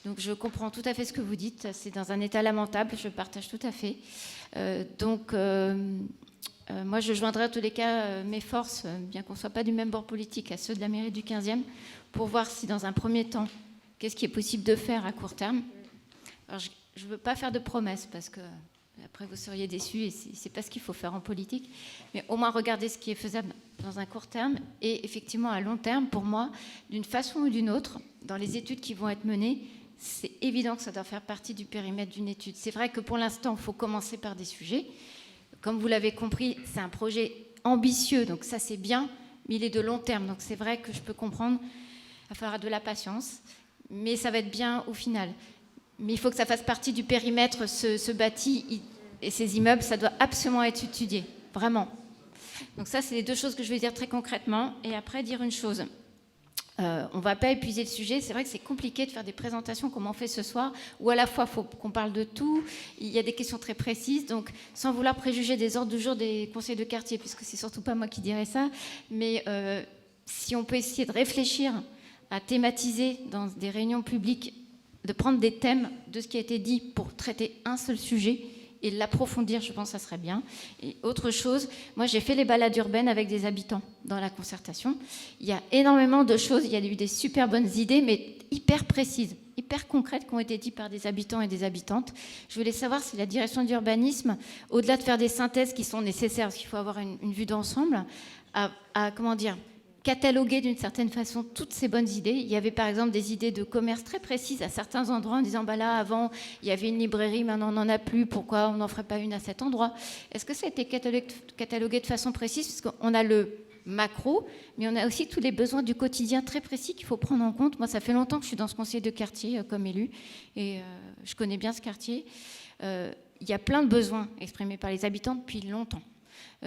Donc je comprends tout à fait ce que vous dites, c'est dans un état lamentable, je partage tout à fait. Moi je joindrai en tous les cas mes forces, bien qu'on ne soit pas du même bord politique, à ceux de la mairie du 15e, pour voir si dans un premier temps, qu'est-ce qui est possible de faire à court terme. Alors je ne veux pas faire de promesses, parce que après vous seriez déçus, et ce n'est pas ce qu'il faut faire en politique, mais au moins regarder ce qui est faisable dans un court terme, et effectivement à long terme, pour moi, d'une façon ou d'une autre, dans les études qui vont être menées, c'est évident que ça doit faire partie du périmètre d'une étude. C'est vrai que pour l'instant, il faut commencer par des sujets. Comme vous l'avez compris, c'est un projet ambitieux, donc ça c'est bien, mais il est de long terme. Donc c'est vrai que je peux comprendre, il va falloir de la patience, mais ça va être bien au final. Mais il faut que ça fasse partie du périmètre, ce bâti et ces immeubles, ça doit absolument être étudié, vraiment. Donc ça, c'est les deux choses que je vais dire très concrètement. Et après, dire une chose. On ne va pas épuiser le sujet. C'est vrai que c'est compliqué de faire des présentations comme on fait ce soir, où à la fois il faut qu'on parle de tout, il y a des questions très précises, donc sans vouloir préjuger des ordres du jour des conseils de quartier, puisque c'est surtout pas moi qui dirais ça, mais si on peut essayer de réfléchir à thématiser dans des réunions publiques, de prendre des thèmes de ce qui a été dit pour traiter un seul sujet, et l'approfondir, je pense que ça serait bien. Et autre chose, moi j'ai fait les balades urbaines avec des habitants dans la concertation. Il y a énormément de choses, il y a eu des super bonnes idées, mais hyper précises, hyper concrètes qui ont été dites par des habitants et des habitantes. Je voulais savoir si la direction d'urbanisme, au-delà de faire des synthèses qui sont nécessaires, parce qu'il faut avoir une vue d'ensemble, comment dire, cataloguer d'une certaine façon toutes ces bonnes idées. Il y avait par exemple des idées de commerce très précises à certains endroits en disant là avant il y avait une librairie, maintenant on n'en a plus, pourquoi on n'en ferait pas une à cet endroit? Est-ce que ça a été catalogué de façon précise? Parce qu'on a le macro, mais on a aussi tous les besoins du quotidien très précis qu'il faut prendre en compte. Moi ça fait longtemps que je suis dans ce conseil de quartier comme élu et je connais bien ce quartier. Il y a plein de besoins exprimés par les habitants depuis longtemps.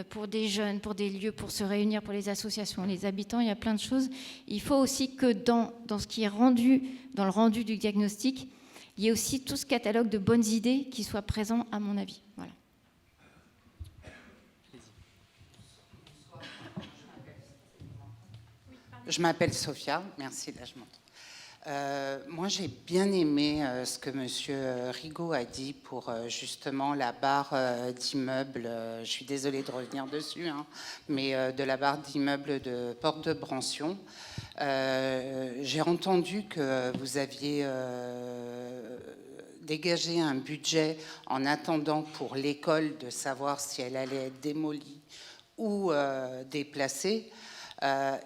Pour des jeunes, pour des lieux, pour se réunir, pour les associations, les habitants, il y a plein de choses. Il faut aussi que dans ce qui est rendu, dans le rendu du diagnostic, il y ait aussi tout ce catalogue de bonnes idées qui soit présent, à mon avis. Voilà. Je m'appelle Sophia, merci, là je monte. Moi, j'ai bien aimé ce que M. Rigaud a dit pour justement la barre d'immeuble. Je suis désolée de revenir dessus, hein, mais de la barre d'immeuble de Porte de Brancion. J'ai entendu que vous aviez dégagé un budget en attendant pour l'école de savoir si elle allait être démolie ou déplacée.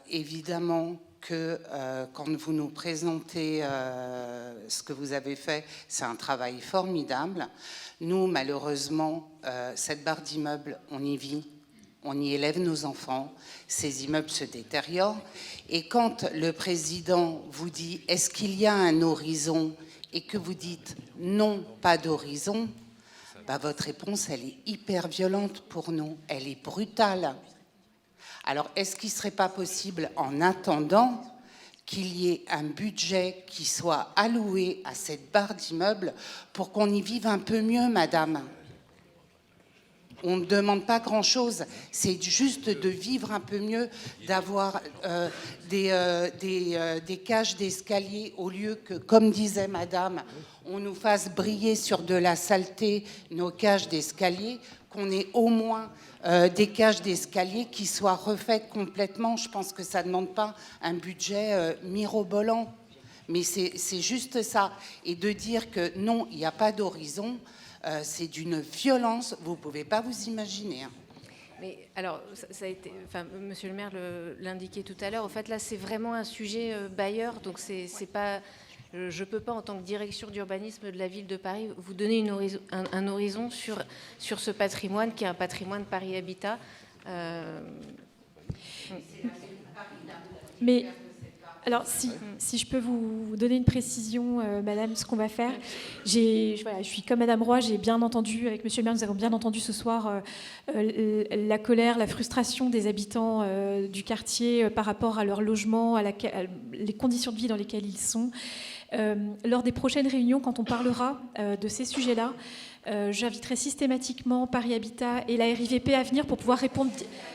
Évidemment que quand vous nous présentez ce que vous avez fait, c'est un travail formidable. Nous, malheureusement, cette barre d'immeubles, on y vit, on y élève nos enfants, ces immeubles se détériorent. Et quand le président vous dit « est-ce qu'il y a un horizon ?» et que vous dites « non, pas d'horizon », bah, votre réponse, elle est hyper violente pour nous, elle est brutale. Alors, est-ce qu'il ne serait pas possible, en attendant, qu'il y ait un budget qui soit alloué à cette barre d'immeuble pour qu'on y vive un peu mieux, madame? On ne demande pas grand-chose, c'est juste de vivre un peu mieux, d'avoir des cages d'escalier au lieu que, comme disait madame, on nous fasse briller sur de la saleté nos cages d'escalier, qu'on ait au moins des cages d'escalier qui soient refaites complètement. Je pense que ça ne demande pas un budget mirobolant, mais c'est juste ça. Et de dire que non, il n'y a pas d'horizon, c'est d'une violence, vous ne pouvez pas vous imaginer. Hein. Mais alors, ça a été, enfin, Monsieur le maire l'indiquait tout à l'heure, en fait là c'est vraiment un sujet bailleur, donc c'est pas... Je ne peux pas, en tant que direction d'urbanisme de la ville de Paris, vous donner un horizon sur ce patrimoine qui est un patrimoine Paris Habitat. Mais alors, si je peux vous donner une précision, madame, ce qu'on va faire. Je suis comme madame Roy, j'ai bien entendu, avec monsieur le maire, nous avons bien entendu ce soir la colère, la frustration des habitants du quartier par rapport à leur logement, les conditions de vie dans lesquelles ils sont. Lors des prochaines réunions, quand on parlera de ces sujets-là, j'inviterai systématiquement Paris Habitat et la RIVP à venir pour pouvoir répondre.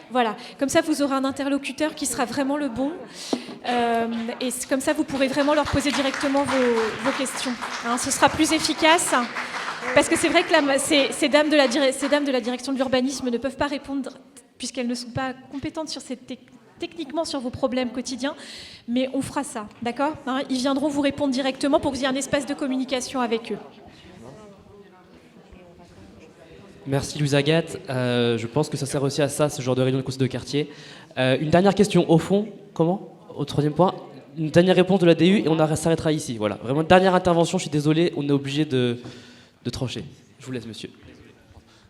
Voilà, comme ça vous aurez un interlocuteur qui sera vraiment le bon. Et comme ça vous pourrez vraiment leur poser directement vos questions. Hein, ce sera plus efficace. Parce que c'est vrai que ces dames de la direction de l'urbanisme ne peuvent pas répondre puisqu'elles ne sont pas compétentes sur techniquement sur vos problèmes quotidiens, mais on fera ça, d'accord, hein, ils viendront vous répondre directement pour que vous ayez un espace de communication avec eux. Merci Louise Agathe. Je pense que ça sert aussi à ça, ce genre de réunion de conseil de quartier. Une dernière question, au fond, au troisième point, une dernière réponse de la DU et on s'arrêtera ici. Voilà, vraiment dernière intervention, je suis désolé, on est obligé de trancher. Je vous laisse, monsieur.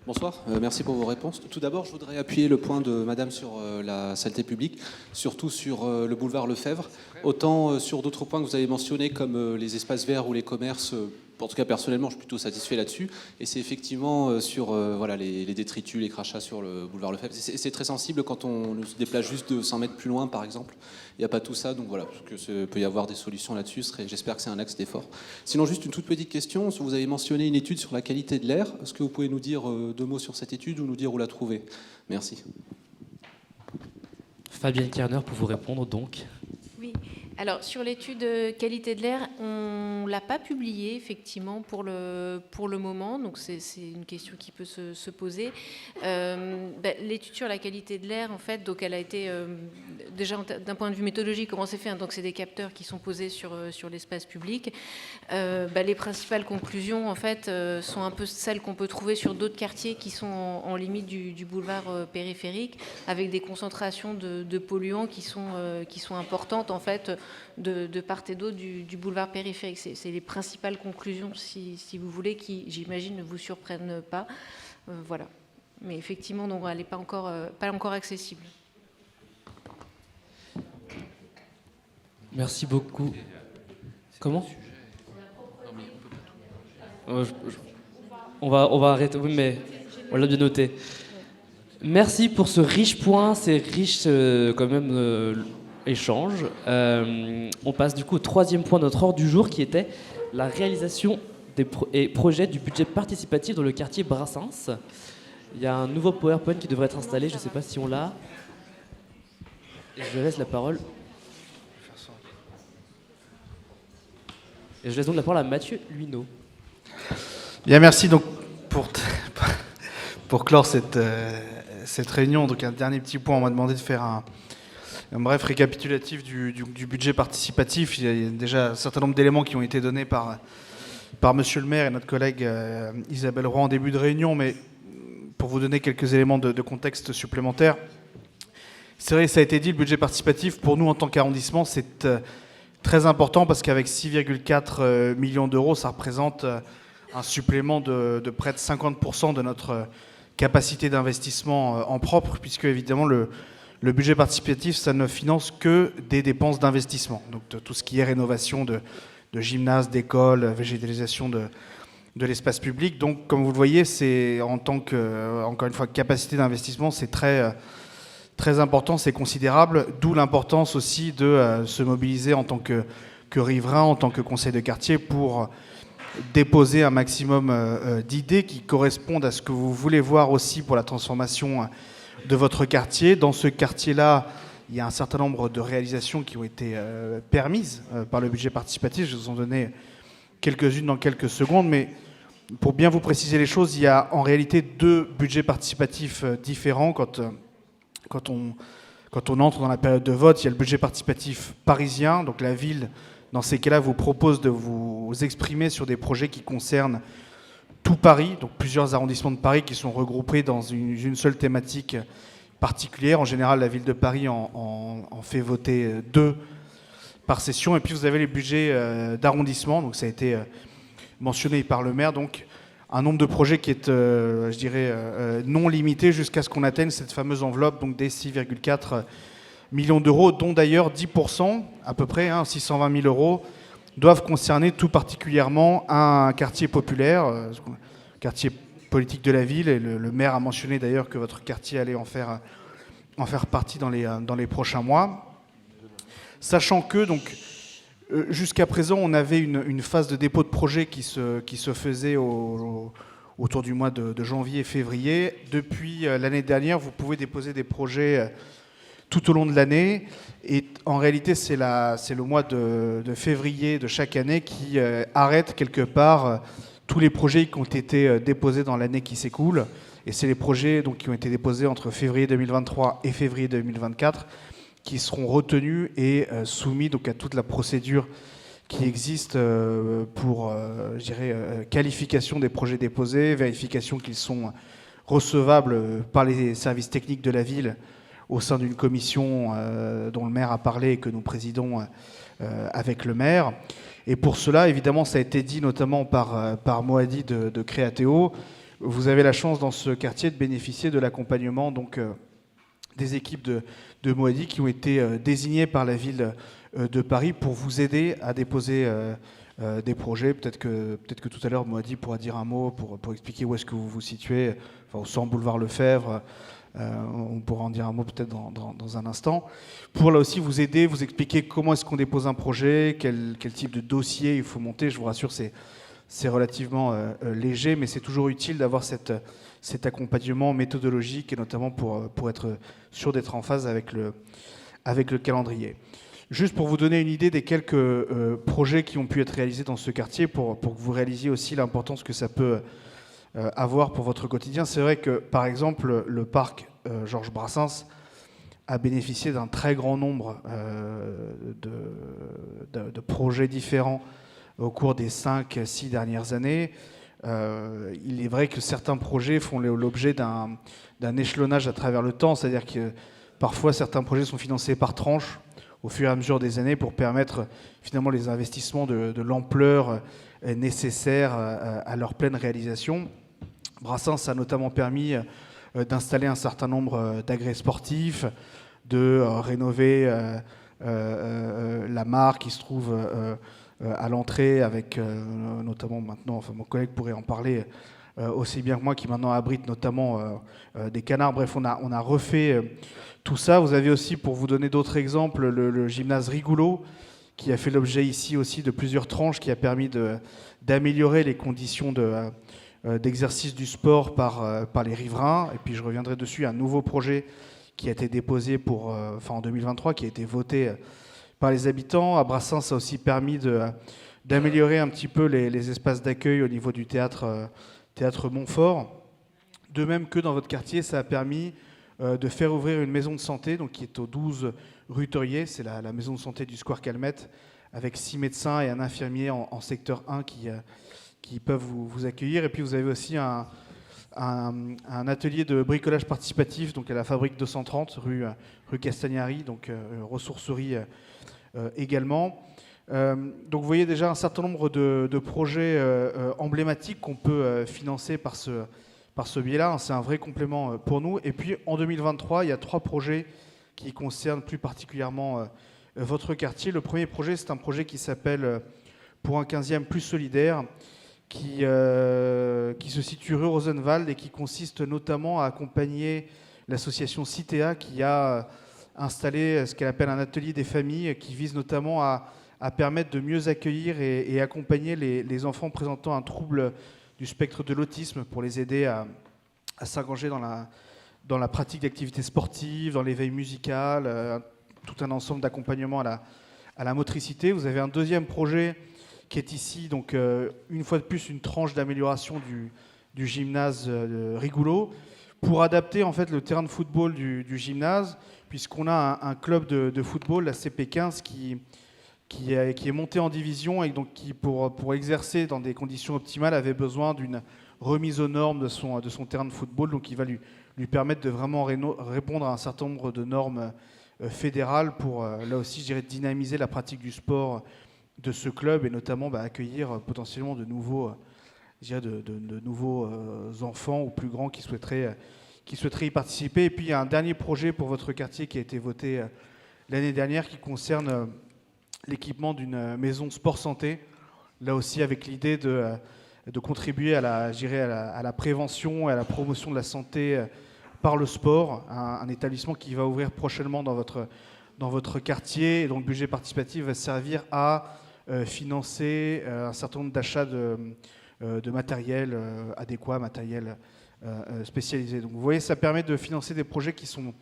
Bonsoir, merci pour vos réponses. Tout d'abord, je voudrais appuyer le point de madame sur la saleté publique, surtout sur le boulevard Lefebvre, autant sur d'autres points que vous avez mentionnés comme les espaces verts ou les commerces en tout cas personnellement, je suis plutôt satisfait là-dessus. Et c'est effectivement sur voilà, les détritus, les crachats sur le boulevard Lefebvre. C'est très sensible quand on se déplace juste de 100 mètres plus loin, par exemple. Il n'y a pas tout ça, donc voilà, parce que peut y avoir des solutions là-dessus. J'espère que c'est un axe d'effort. Sinon, juste une toute petite question. Vous avez mentionné une étude sur la qualité de l'air. Est-ce que vous pouvez nous dire 2 mots sur cette étude ou nous dire où la trouver? Merci. Fabienne Kerner pour vous répondre donc. Oui. Alors, sur l'étude qualité de l'air, on ne l'a pas publiée, effectivement, pour le moment. Donc, c'est une question qui peut se poser. L'étude sur la qualité de l'air, en fait, donc elle a été, déjà d'un point de vue méthodologique, comment c'est fait, hein, donc c'est des capteurs qui sont posés sur l'espace public. Les principales conclusions, en fait, sont un peu celles qu'on peut trouver sur d'autres quartiers qui sont en limite du boulevard périphérique, avec des concentrations de polluants qui sont importantes, en fait, de part et d'autre du boulevard périphérique. C'est les principales conclusions, si vous voulez, qui, j'imagine, ne vous surprennent pas. Voilà. Mais effectivement, donc, elle n'est pas encore accessible. Merci beaucoup. Comment? On va arrêter, oui, mais on l'a bien noté. Merci pour ce riche point, ces riches quand même échanges. On passe du coup au 3e point de notre ordre du jour qui était la réalisation des projets du budget participatif dans le quartier Brassens. Il y a un nouveau PowerPoint qui devrait être installé, je ne sais pas si on l'a. Je laisse la parole. Et je laisse donc la parole à Mathieu Luineau. Bien, merci donc pour clore cette réunion. Donc un dernier petit point, on m'a demandé de faire un bref récapitulatif du budget participatif. Il y a déjà un certain nombre d'éléments qui ont été donnés par Monsieur le maire et notre collègue Isabelle Roy en début de réunion, mais pour vous donner quelques éléments de contexte supplémentaires. C'est vrai, ça a été dit, le budget participatif, pour nous en tant qu'arrondissement, c'est très important parce qu'avec 6,4 millions d'euros, ça représente un supplément de près de 50% de notre capacité d'investissement en propre, puisque évidemment le budget participatif, ça ne finance que des dépenses d'investissement. Donc de tout ce qui est rénovation de gymnases, d'écoles, végétalisation de l'espace public. Donc comme vous le voyez, c'est en tant que, encore une fois, capacité d'investissement, c'est très important, c'est considérable, d'où l'importance aussi de se mobiliser en tant que riverain, en tant que conseil de quartier pour déposer un maximum d'idées qui correspondent à ce que vous voulez voir aussi pour la transformation de votre quartier. Dans ce quartier-là, il y a un certain nombre de réalisations qui ont été permises par le budget participatif. Je vais vous en donner quelques-unes dans quelques secondes, mais pour bien vous préciser les choses, il y a en réalité 2 budgets participatifs différents. Quand on entre dans la période de vote, il y a le budget participatif parisien, donc la ville, dans ces cas-là, vous propose de vous exprimer sur des projets qui concernent tout Paris, donc plusieurs arrondissements de Paris qui sont regroupés dans une seule thématique particulière. En général, la ville de Paris en fait voter 2 par session. Et puis vous avez les budgets d'arrondissement, donc ça a été mentionné par le maire, donc un nombre de projets qui est, je dirais, non limité jusqu'à ce qu'on atteigne cette fameuse enveloppe donc des 6,4 millions d'euros, dont d'ailleurs 10%, à peu près, 620 000 euros, doivent concerner tout particulièrement un quartier populaire, quartier politique de la ville, et le maire a mentionné d'ailleurs que votre quartier allait en faire partie dans les prochains mois. Sachant que, donc, jusqu'à présent, on avait une phase de dépôt de projet qui se faisait autour du mois de janvier et février. Depuis l'année dernière, vous pouvez déposer des projets tout au long de l'année. Et en réalité, c'est le mois de février de chaque année qui arrête quelque part tous les projets qui ont été déposés dans l'année qui s'écoule. Et c'est les projets donc, qui ont été déposés entre février 2023 et février 2024 qui seront retenus et soumis donc, à toute la procédure qui existe pour je dirais, qualification des projets déposés, vérification qu'ils sont recevables par les services techniques de la ville au sein d'une commission dont le maire a parlé et que nous présidons avec le maire. Et pour cela, évidemment, ça a été dit notamment par Moadi de Créateo, vous avez la chance dans ce quartier de bénéficier de l'accompagnement donc, des équipes de Moadi qui ont été désignées par la ville de Paris pour vous aider à déposer des projets. Peut-être que tout à l'heure, Moadi pourra dire un mot pour expliquer où est-ce que vous vous situez, enfin, au 100 boulevard Lefebvre. On pourra en dire un mot peut-être dans un instant. Pour là aussi vous aider, vous expliquer comment est-ce qu'on dépose un projet, quel type de dossier il faut monter. Je vous rassure, c'est relativement léger, mais c'est toujours utile d'avoir cet accompagnement méthodologique, et notamment pour être sûr d'être en phase avec le calendrier. Juste pour vous donner une idée des quelques projets qui ont pu être réalisés dans ce quartier, pour que vous réalisiez aussi l'importance que ça peut avoir pour votre quotidien. C'est vrai que, par exemple, le parc Georges Brassens a bénéficié d'un très grand nombre de projets différents au cours des 5-6 dernières années. Il est vrai que certains projets font l'objet d'un échelonnage à travers le temps, c'est-à-dire que parfois certains projets sont financés par tranches au fur et à mesure des années pour permettre finalement les investissements de l'ampleur nécessaire à leur pleine réalisation. Brassens a notamment permis d'installer un certain nombre d'agrès sportifs, de rénover la mare qui se trouve à l'entrée, avec notamment maintenant, enfin mon collègue pourrait en parler aussi bien que moi, qui maintenant abrite notamment des canards. Bref, on a refait tout ça. Vous avez aussi, pour vous donner d'autres exemples, le gymnase Rigoulot, qui a fait l'objet ici aussi de plusieurs tranches, qui a permis d'améliorer les conditions d'exercice du sport par les riverains. Et puis je reviendrai dessus, un nouveau projet qui a été déposé en 2023, qui a été voté par les habitants. À Brassens, ça a aussi permis d'améliorer un petit peu les espaces d'accueil au niveau du théâtre Montfort. De même que dans votre quartier, ça a permis de faire ouvrir une maison de santé, donc qui est au 12 rue Teurier. C'est la maison de santé du Square Calmette, avec 6 médecins et un infirmier en secteur 1 qui peuvent vous accueillir. Et puis vous avez aussi un atelier de bricolage participatif, donc à la Fabrique 230 rue Castagnari, donc ressourcerie également. Donc vous voyez déjà un certain nombre de projets emblématiques qu'on peut financer par ce biais-là. C'est un vrai complément pour nous. Et puis en 2023, il y a 3 projets qui concernent plus particulièrement votre quartier. Le premier projet, c'est un projet qui s'appelle Pour un 15e plus solidaire, qui se situe rue Rosenwald et qui consiste notamment à accompagner l'association Citea, qui a installé ce qu'elle appelle un atelier des familles, qui vise notamment à permettre de mieux accueillir et accompagner les enfants présentant un trouble du spectre de l'autisme, pour les aider à s'engager dans la pratique d'activités sportives, dans l'éveil musical, tout un ensemble d'accompagnement à la motricité. Vous avez un deuxième projet qui est ici, donc une fois de plus, une tranche d'amélioration du gymnase Rigoulot, pour adapter en fait le terrain de football du gymnase, puisqu'on a un club de football, la CP15, qui est monté en division, et donc qui, pour exercer dans des conditions optimales, avait besoin d'une remise aux normes de son terrain de football. Donc il va lui permettre de vraiment répondre à un certain nombre de normes fédérales pour, là aussi, je dirais, dynamiser la pratique du sport de ce club, et notamment accueillir potentiellement de nouveaux enfants ou plus grands qui souhaiteraient y participer. Et puis il y a un dernier projet pour votre quartier qui a été voté l'année dernière, qui concerne l'équipement d'une maison sport-santé, là aussi avec l'idée de contribuer à la prévention et à la promotion de la santé par le sport, un établissement qui va ouvrir prochainement dans votre quartier, et dont le budget participatif va servir à financer un certain nombre d'achats de matériel adéquat, matériel spécialisé. Donc vous voyez, ça permet de financer des projets qui sont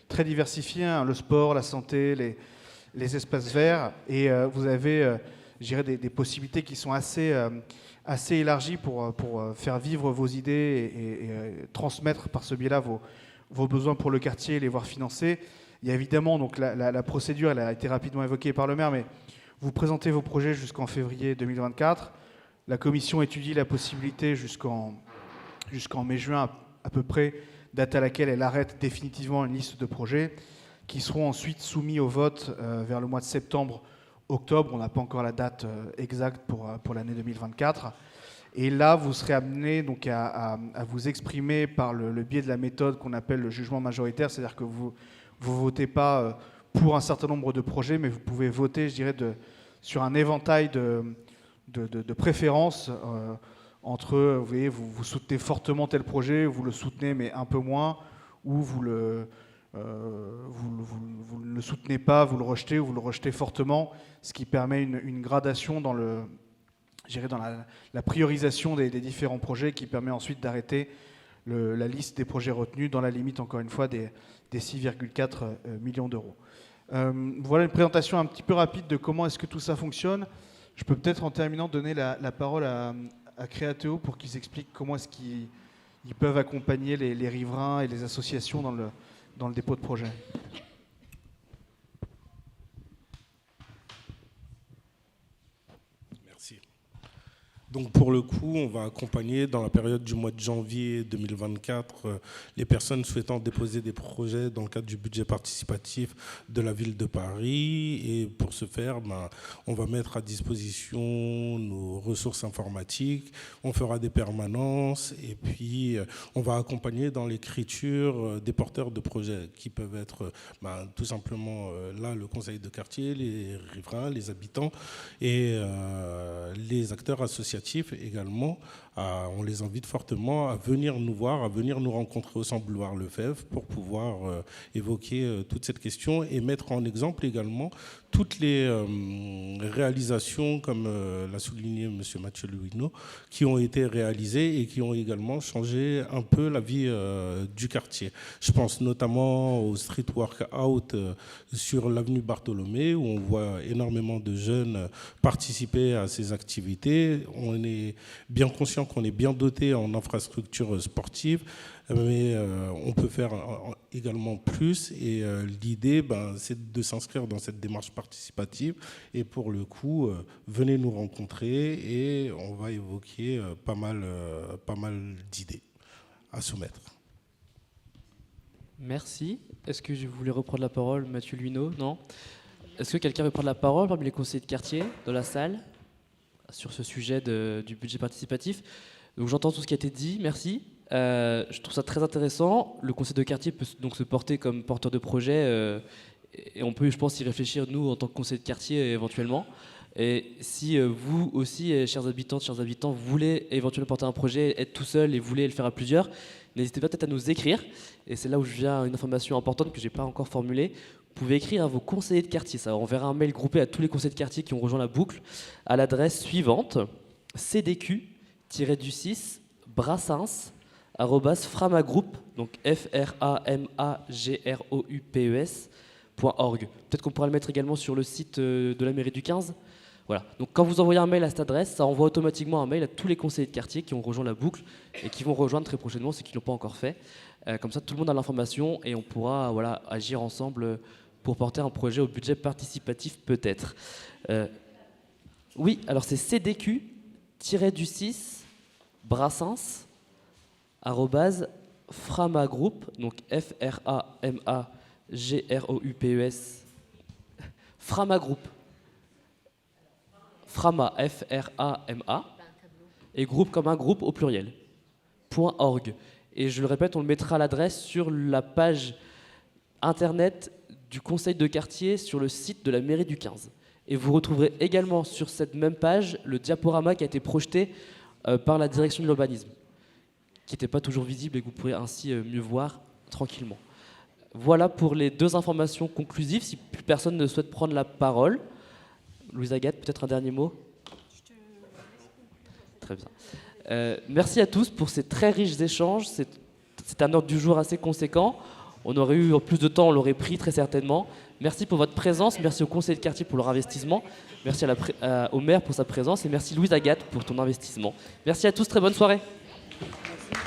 très diversifiés, hein, le sport, la santé, les espaces verts, et vous avez je dirais des possibilités qui sont assez élargies pour faire vivre vos idées et transmettre par ce biais-là vos besoins pour le quartier et les voir financer. Il y a évidemment donc la procédure, elle a été rapidement évoquée par le maire, mais vous présentez vos projets jusqu'en février 2024. La commission étudie la possibilité jusqu'en mai-juin à peu près, date à laquelle elle arrête définitivement une liste de projets qui seront ensuite soumis au vote vers le mois de septembre-octobre. On n'a pas encore la date exacte pour l'année 2024. Et là, vous serez amené donc à vous exprimer par le biais de la méthode qu'on appelle le jugement majoritaire, c'est-à-dire que vous ne votez pas pour un certain nombre de projets, mais vous pouvez voter, je dirais, sur un éventail de préférence entre, vous voyez, vous soutenez fortement tel projet, vous le soutenez mais un peu moins, ou vous ne le soutenez pas, vous le rejetez, ou vous le rejetez fortement, ce qui permet une gradation dans la priorisation des différents projets, qui permet ensuite d'arrêter la liste des projets retenus dans la limite, encore une fois, des 6,4 millions d'euros. Voilà une présentation un petit peu rapide de comment est-ce que tout ça fonctionne. Je peux peut-être, en terminant, donner la parole à Créateo pour qu'ils expliquent comment est-ce qu'ils peuvent accompagner les riverains et les associations dans le dépôt de projet. Merci. Donc pour le coup, on va accompagner dans la période du mois de janvier 2024 les personnes souhaitant déposer des projets dans le cadre du budget participatif de la ville de Paris. Et pour ce faire, on va mettre à disposition nos ressources informatiques, on fera des permanences et puis on va accompagner dans l'écriture des porteurs de projets qui peuvent être tout simplement là le conseil de quartier, les riverains, les habitants et les acteurs associatifs également. On les invite fortement à venir nous voir, à venir nous rencontrer au Centre Boulevard Lefebvre pour pouvoir évoquer toute cette question et mettre en exemple également toutes les réalisations, comme l'a souligné M. Mathieu Louineau, qui ont été réalisées et qui ont également changé un peu la vie du quartier. Je pense notamment au street workout sur l'avenue Bartholomé, où on voit énormément de jeunes participer à ces activités. On est bien conscient qu'on est bien doté en infrastructures sportives, mais on peut faire également plus. Et l'idée, c'est de s'inscrire dans cette démarche participative. Et pour le coup, venez nous rencontrer et on va évoquer pas mal d'idées à soumettre. Merci. Est-ce que je voulais reprendre la parole, Mathieu Luineau? Non. Est-ce que quelqu'un veut prendre la parole parmi les conseillers de quartier de la salle sur ce sujet du budget participatif? Donc j'entends tout ce qui a été dit, merci. Je trouve ça très intéressant. Le conseil de quartier peut donc se porter comme porteur de projet et on peut, je pense, y réfléchir, nous, en tant que conseil de quartier, éventuellement. Et si vous aussi, chers habitantes, chers habitants, vous voulez éventuellement porter un projet, être tout seul et voulez le faire à plusieurs, n'hésitez pas peut-être à nous écrire. Et c'est là où je viens à une information importante que je n'ai pas encore formulée. Vous pouvez écrire à vos conseillers de quartier. Ça enverra un mail groupé à tous les conseillers de quartier qui ont rejoint la boucle à l'adresse suivante: cdq-6 brassens@framagroup, donc FRAMAGROUPES.org. Peut-être qu'on pourra le mettre également sur le site de la mairie du 15. Voilà. Donc quand vous envoyez un mail à cette adresse, ça envoie automatiquement un mail à tous les conseillers de quartier qui ont rejoint la boucle et qui vont rejoindre très prochainement ceux qui ne l'ont pas encore fait. Comme ça, tout le monde a l'information et on pourra agir ensemble pour porter un projet au budget participatif peut-être. Oui, alors c'est cdq-6 brassens@framagroup, donc FRAMAGROUPES, Framagroup, Frama, F-R-A-M-A, et groupe comme un groupe au pluriel, .org. Et je le répète, on le mettra à l'adresse sur la page internet du conseil de quartier sur le site de la mairie du 15. Et vous retrouverez également sur cette même page le diaporama qui a été projeté par la direction de l'urbanisme, qui n'était pas toujours visible et que vous pourrez ainsi mieux voir tranquillement. Voilà pour les deux informations conclusives. Si plus personne ne souhaite prendre la parole, Louise Agathe, peut-être un dernier mot? Très bien. Merci à tous pour ces très riches échanges. C'est un ordre du jour assez conséquent. On aurait eu plus de temps, on l'aurait pris très certainement. Merci pour votre présence, merci au conseil de quartier pour leur investissement, merci au maire pour sa présence et merci Louise Agathe pour ton investissement. Merci à tous, très bonne soirée. Merci.